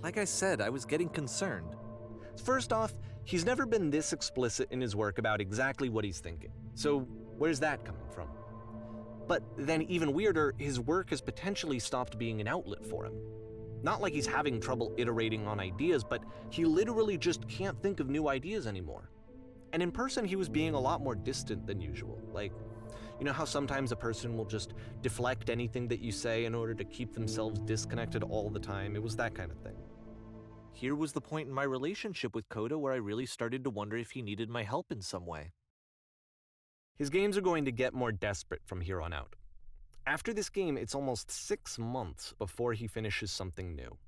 Like I said, I was getting concerned. First off, he's never been this explicit in his work about exactly what he's thinking. So where's that coming from? But then even weirder, his work has potentially stopped being an outlet for him. Not like he's having trouble iterating on ideas, but he literally just can't think of new ideas anymore. And in person, he was being a lot more distant than usual. Like, you know how sometimes a person will just deflect anything that you say in order to keep themselves disconnected all the time? It was that kind of thing. Here was the point in my relationship with Coda where I really started to wonder if he needed my help in some way. His games are going to get more desperate from here on out. After this game, it's almost 6 months before he finishes something new.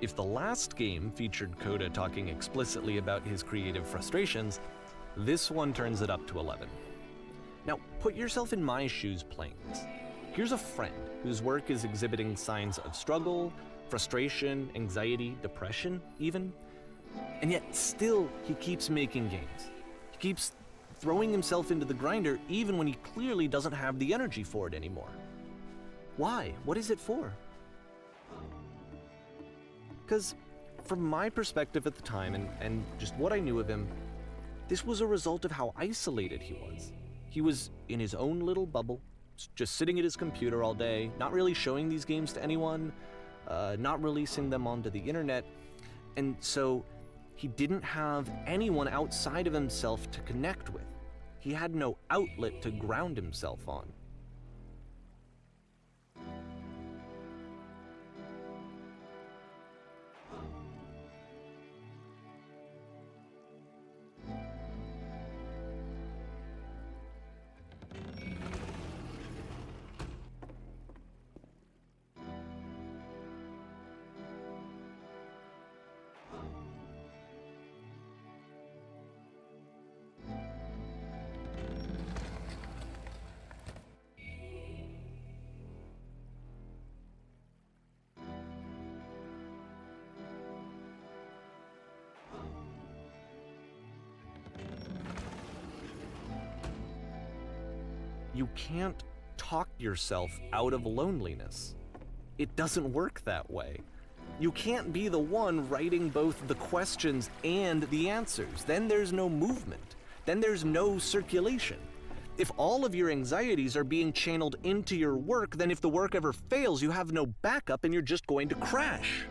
If the last game featured Coda talking explicitly about his creative frustrations, this one turns it up to 11. Now, put yourself in my shoes playing this. Here's a friend whose work is exhibiting signs of struggle, frustration, anxiety, depression even, and yet still he keeps making games. He keeps throwing himself into the grinder even when he clearly doesn't have the energy for it anymore. Why? What is it for? Because from my perspective at the time and just what I knew of him, this was a result of how isolated he was. He was in his own little bubble, just sitting at his computer all day, not really showing these games to anyone, not releasing them onto the internet, and so he didn't have anyone outside of himself to connect with. He had no outlet to ground himself on. You can't talk yourself out of loneliness. It doesn't work that way. You can't be the one writing both the questions and the answers. Then there's no movement. Then there's no circulation. If all of your anxieties are being channeled into your work, then if the work ever fails, you have no backup and you're just going to crash.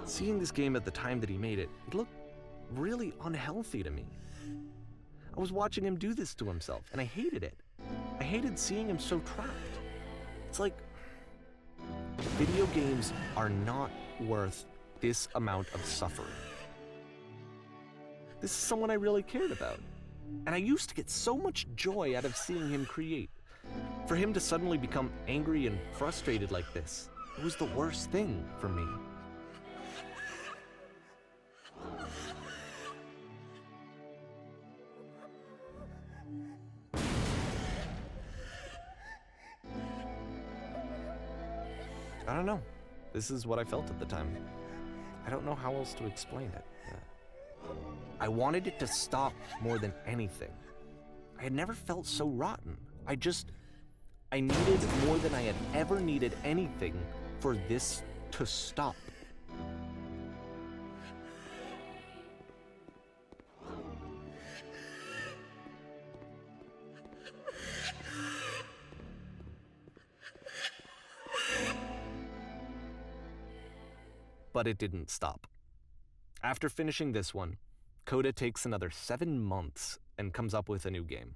Seeing this game at the time that he made it, it looked really unhealthy to me. I was watching him do this to himself, and I hated it. I hated seeing him so trapped. It's like, video games are not worth this amount of suffering. This is someone I really cared about, and I used to get so much joy out of seeing him create. For him to suddenly become angry and frustrated like this, it was the worst thing for me. I don't know. This is what I felt at the time. I don't know how else to explain it. I wanted it to stop more than anything. I had never felt so rotten. I needed more than I had ever needed anything for this to stop. But it didn't stop. After finishing this one, Coda takes another 7 months and comes up with a new game.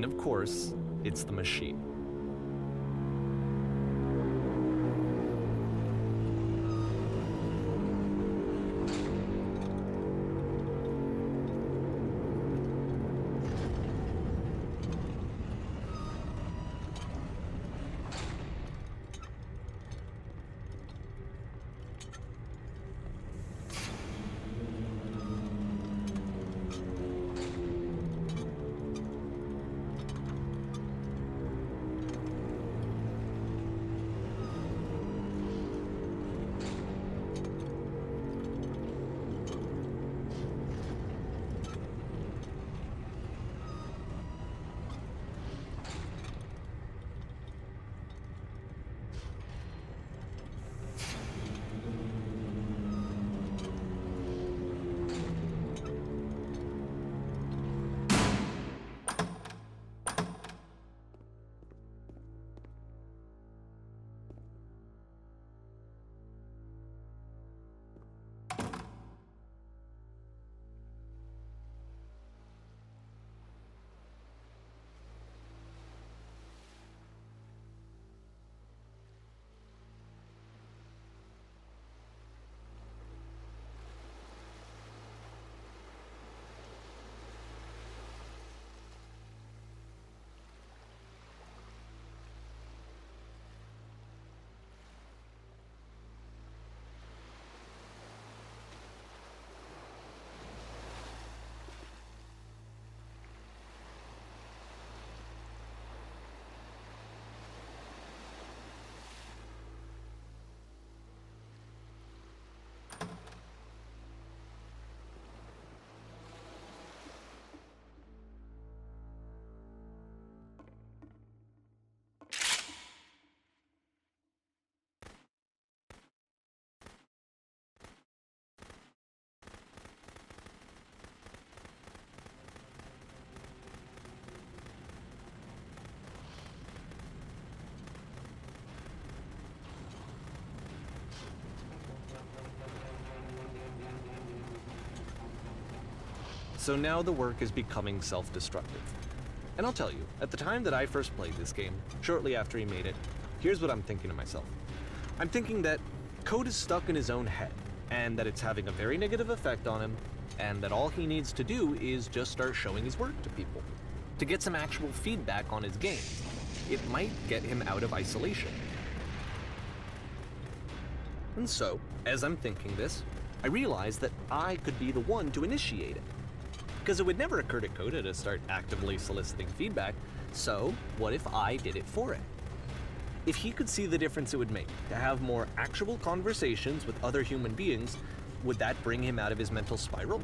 And of course, it's the machine. So now the work is becoming self-destructive. And I'll tell you, at the time that I first played this game, shortly after he made it, here's what I'm thinking to myself. I'm thinking that Code is stuck in his own head, and that it's having a very negative effect on him, and that all he needs to do is just start showing his work to people, to get some actual feedback on his games. It might get him out of isolation. And so, as I'm thinking this, I realize that I could be the one to initiate it. Because it would never occur to Coda to start actively soliciting feedback, so what if I did it for it? If he could see the difference it would make to have more actual conversations with other human beings, would that bring him out of his mental spiral?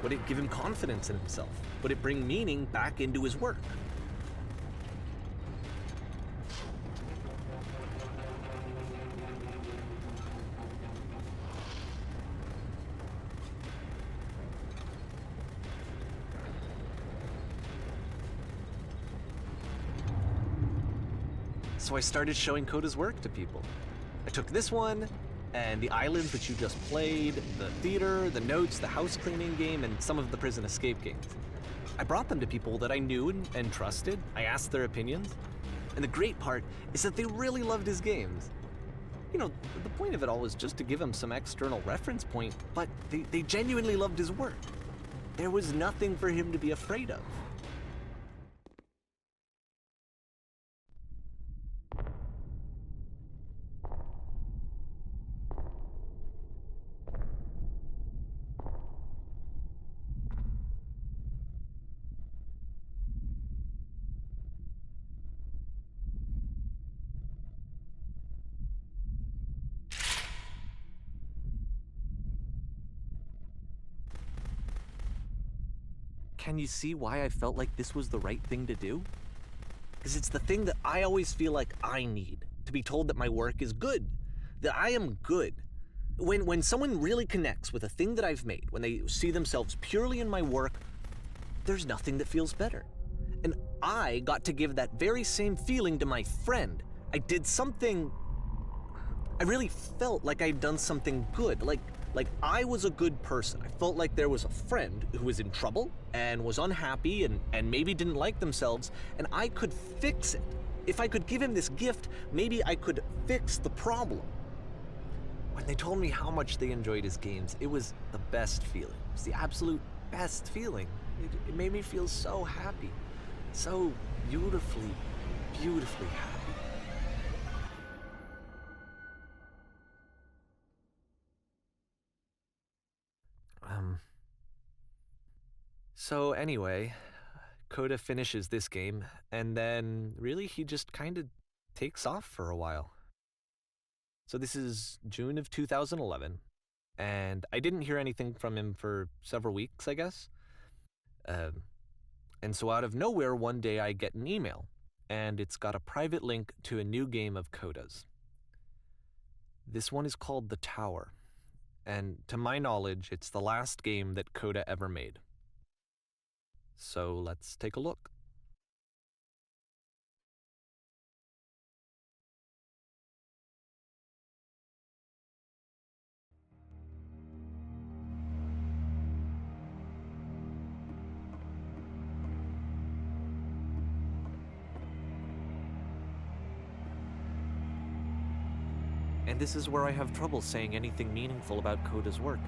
Would it give him confidence in himself? Would it bring meaning back into his work? So I started showing Coda's work to people. I took this one, and the islands which you just played, the theater, the notes, the house cleaning game, and some of the prison escape games. I brought them to people that I knew and trusted. I asked their opinions. And the great part is that they really loved his games. You know, the point of it all was just to give him some external reference point, but they genuinely loved his work. There was nothing for him to be afraid of. Can you see why I felt like this was the right thing to do? Because it's the thing that I always feel like I need, to be told that my work is good, that I am good. When someone really connects with a thing that I've made, when they see themselves purely in my work, there's nothing that feels better. And I got to give that very same feeling to my friend. I did something, I really felt like I'd done something good, like Like, I was a good person. I felt like there was a friend who was in trouble and was unhappy and maybe didn't like themselves, and I could fix it. If I could give him this gift, maybe I could fix the problem. When they told me how much they enjoyed his games, it was the best feeling. It was the absolute best feeling. It made me feel so happy. So beautifully, beautifully happy. So anyway, Coda finishes this game, and then really he just kind of takes off for a while. So this is June of 2011, and I didn't hear anything from him for several weeks, I guess. And so out of nowhere, one day I get an email, and it's got a private link to a new game of Coda's. This one is called The Tower, and to my knowledge, it's the last game that Coda ever made. So let's take a look. And this is where I have trouble saying anything meaningful about Coda's work.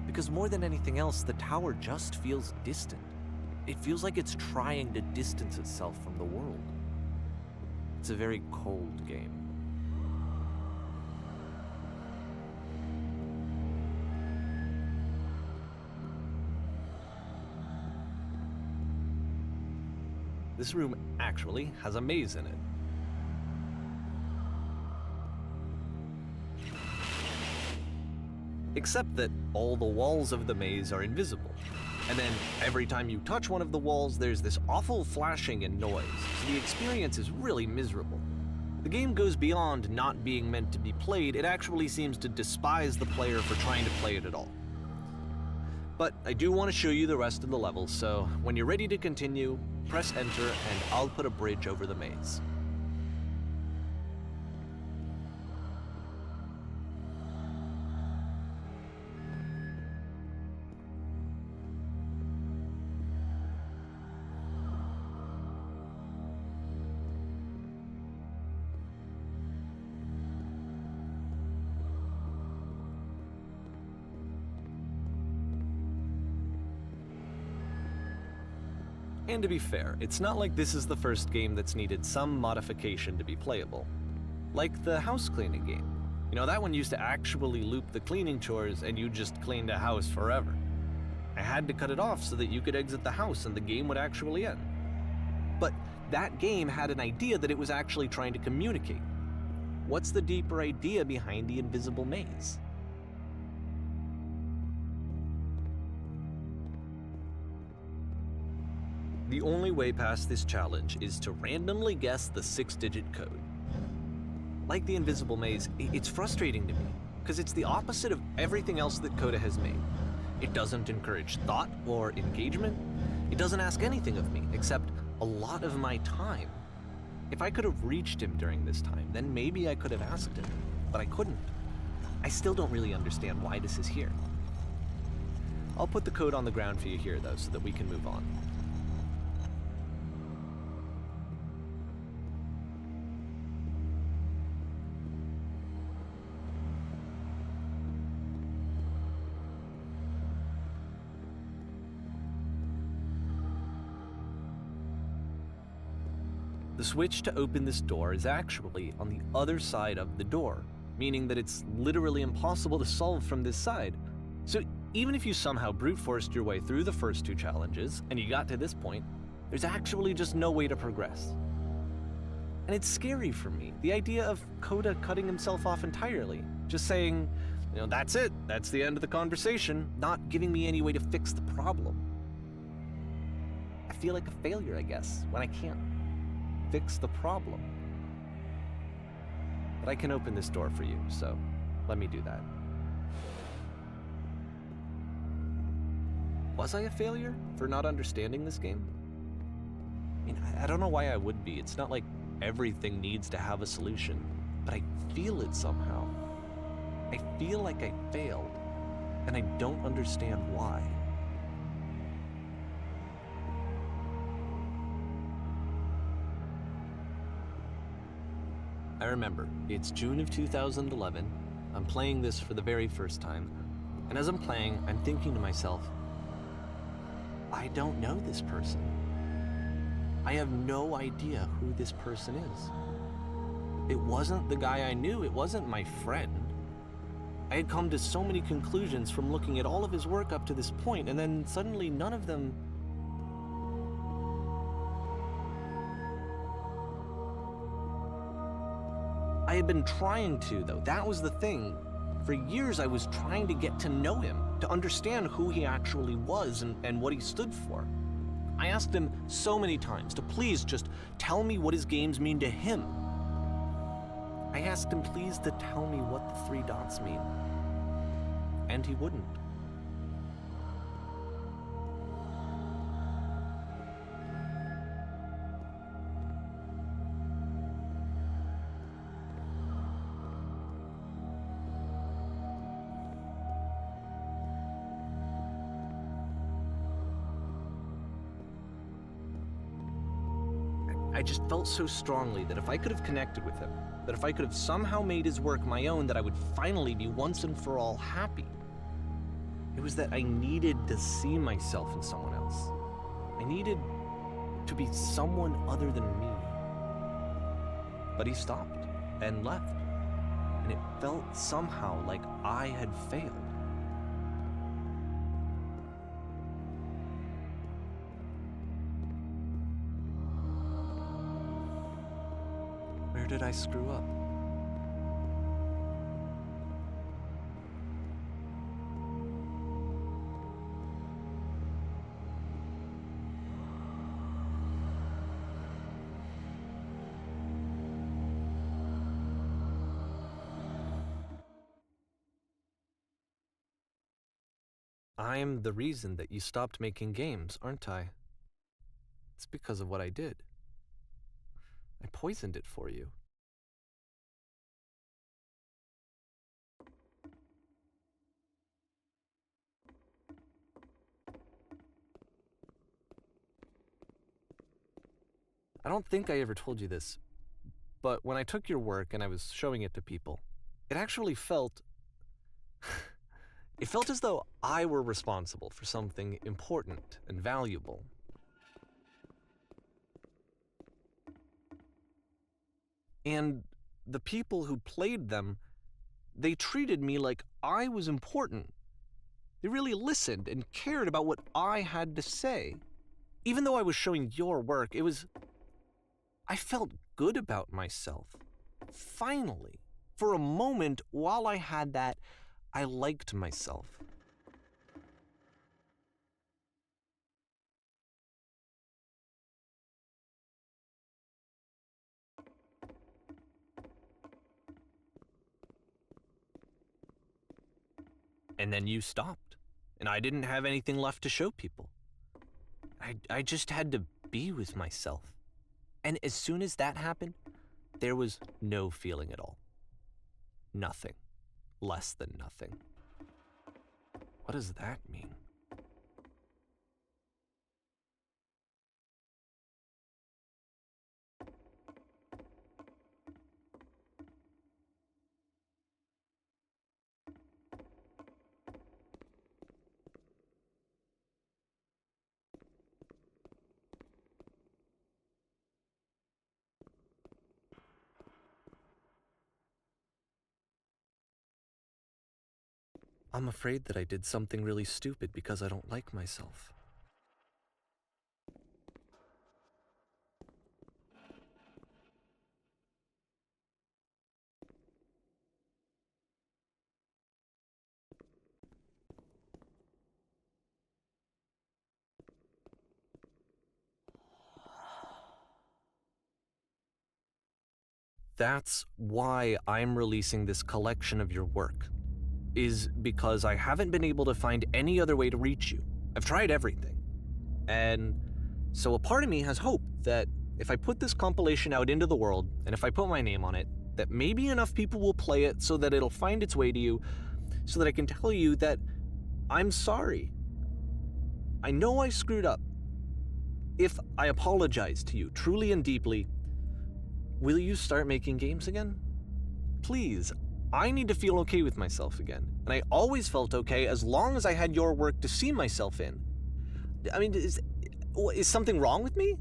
Because more than anything else, The Tower just feels distant. It feels like it's trying to distance itself from the world. It's a very cold game. This room actually has a maze in it. Except that all the walls of the maze are invisible. And then every time you touch one of the walls, there's this awful flashing and noise, so the experience is really miserable. The game goes beyond not being meant to be played, it actually seems to despise the player for trying to play it at all. But I do want to show you the rest of the level, so when you're ready to continue, press enter and I'll put a bridge over the maze. And to be fair, it's not like this is the first game that's needed some modification to be playable. Like the house cleaning game. You know, that one used to actually loop the cleaning chores and you just cleaned a house forever. I had to cut it off so that you could exit the house and the game would actually end. But that game had an idea that it was actually trying to communicate. What's the deeper idea behind the invisible maze? The only way past this challenge is to randomly guess the 6-digit code. Like the invisible maze, it's frustrating to me, because it's the opposite of everything else that Coda has made. It doesn't encourage thought or engagement. It doesn't ask anything of me, except a lot of my time. If I could have reached him during this time, then maybe I could have asked him, but I couldn't. I still don't really understand why this is here. I'll put the code on the ground for you here, though, so that we can move on. The switch to open this door is actually on the other side of the door, meaning that it's literally impossible to solve from this side. So even if you somehow brute forced your way through the first 2 challenges and you got to this point, there's actually just no way to progress. And it's scary for me, the idea of Coda cutting himself off entirely, just saying, you know, that's it, that's the end of the conversation, not giving me any way to fix the problem. I feel like a failure, I guess, when I can't fix the problem. But I can open this door for you, so let me do that. Was I a failure for not understanding this game? I mean, I don't know why I would be. It's not like everything needs to have a solution, but I feel it somehow. I feel like I failed. and I don't understand why. I remember, it's June of 2011, I'm playing this for the very first time, and as I'm playing, I'm thinking to myself, I don't know this person. I have no idea who this person is. It wasn't the guy I knew, it wasn't my friend. I had come to so many conclusions from looking at all of his work up to this point, and then suddenly none of them... I had been trying to, though. That was the thing. For years, I was trying to get to know him, to understand who he actually was and what he stood for. I asked him so many times to please just tell me what his games mean to him. I asked him please to tell me what the 3 dots mean. And he wouldn't. I just felt so strongly that if I could have connected with him, that if I could have somehow made his work my own, that I would finally be once and for all happy. It was that I needed to see myself in someone else. I needed to be someone other than me. But he stopped and left, and it felt somehow like I had failed. Where did I screw up? I'm the reason that you stopped making games, aren't I? It's because of what I did. I poisoned it for you. I don't think I ever told you this, but when I took your work and I was showing it to people, it actually felt... it felt as though I were responsible for something important and valuable. And the people who played them, they treated me like I was important. They really listened and cared about what I had to say. Even though I was showing your work, I felt good about myself. Finally. For a moment, while I had that, I liked myself. And then you stopped, and I didn't have anything left to show people. I just had to be with myself. And as soon as that happened, there was no feeling at all. Nothing. Less than nothing. What does that mean? I'm afraid that I did something really stupid because I don't like myself. That's why I'm releasing this collection of your work, is because I haven't been able to find any other way to reach you. I've tried everything. And so a part of me has hope that if I put this compilation out into the world, and if I put my name on it, that maybe enough people will play it so that it'll find its way to you, so that I can tell you that I'm sorry. I know I screwed up. If I apologize to you truly and deeply, will you start making games again? Please, I need to feel okay with myself again. And I always felt okay as long as I had your work to see myself in. I mean, is something wrong with me?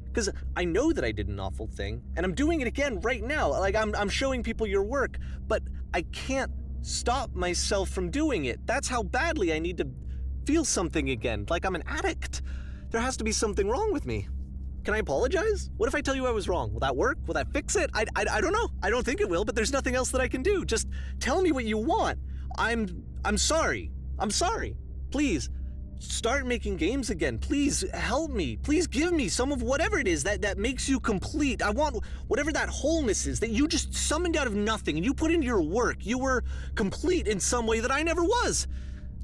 Because I know that I did an awful thing, and I'm doing it again right now. Like, I'm showing people your work, but I can't stop myself from doing it. That's how badly I need to feel something again, like I'm an addict. There has to be something wrong with me. Can I apologize? What if I tell you I was wrong? Will that work? Will that fix it? I don't know. I don't think it will, but there's nothing else that I can do. Just tell me what you want. I'm sorry. I'm sorry. Please, start making games again. Please help me. Please give me some of whatever it is that makes you complete. I want whatever that wholeness is that you just summoned out of nothing and you put into your work. You were complete in some way that I never was.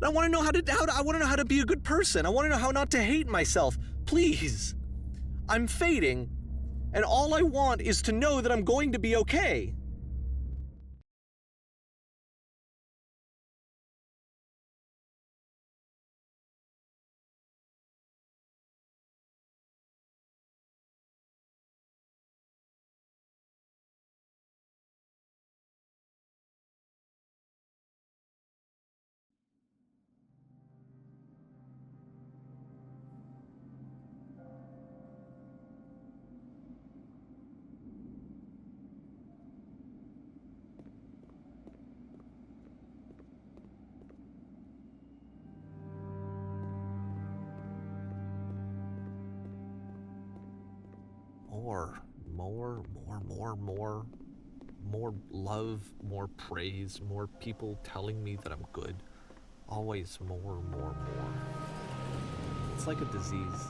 I want to know I want to know how to be a good person. I want to know how not to hate myself. Please. I'm fading, and all I want is to know that I'm going to be okay. More love, more praise, more people telling me that I'm good. Always more. It's like a disease.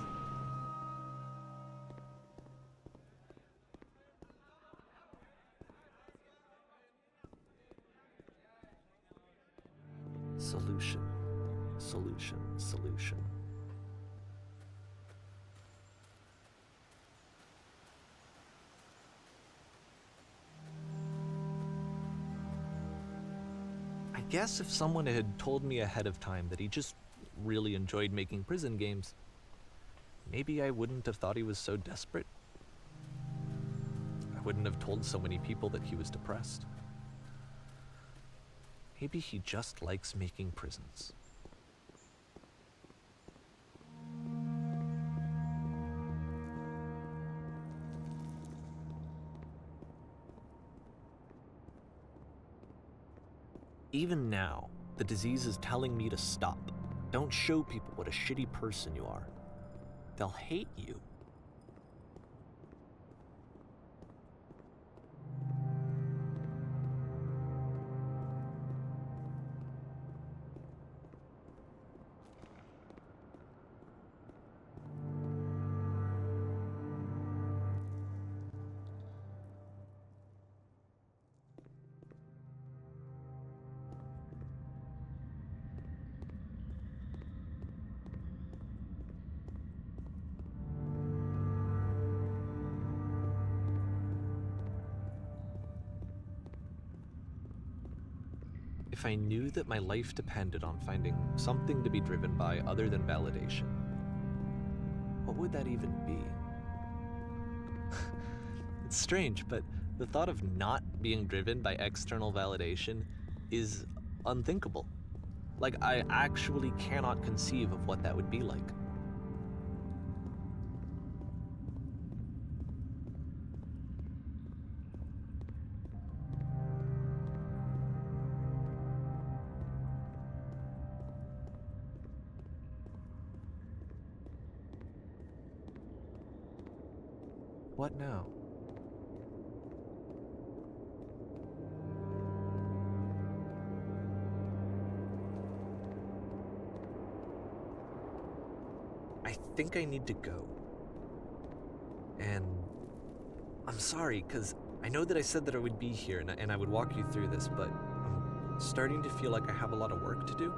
Solution. I guess if someone had told me ahead of time that he just really enjoyed making prison games, maybe I wouldn't have thought he was so desperate. I wouldn't have told so many people that he was depressed. Maybe he just likes making prisons. Even now, the disease is telling me to stop. Don't show people what a shitty person you are. They'll hate you. If I knew that my life depended on finding something to be driven by other than validation, what would that even be? It's strange, but the thought of not being driven by external validation is unthinkable. Like, I actually cannot conceive of what that would be like. What now? I think I need to go. And I'm sorry, because I know that I said that I would be here and I would walk you through this, but I'm starting to feel like I have a lot of work to do.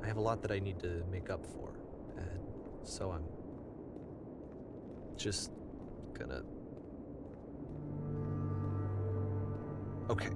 I have a lot that I need to make up for, and so I'm just gonna... Okay.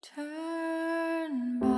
Turn back.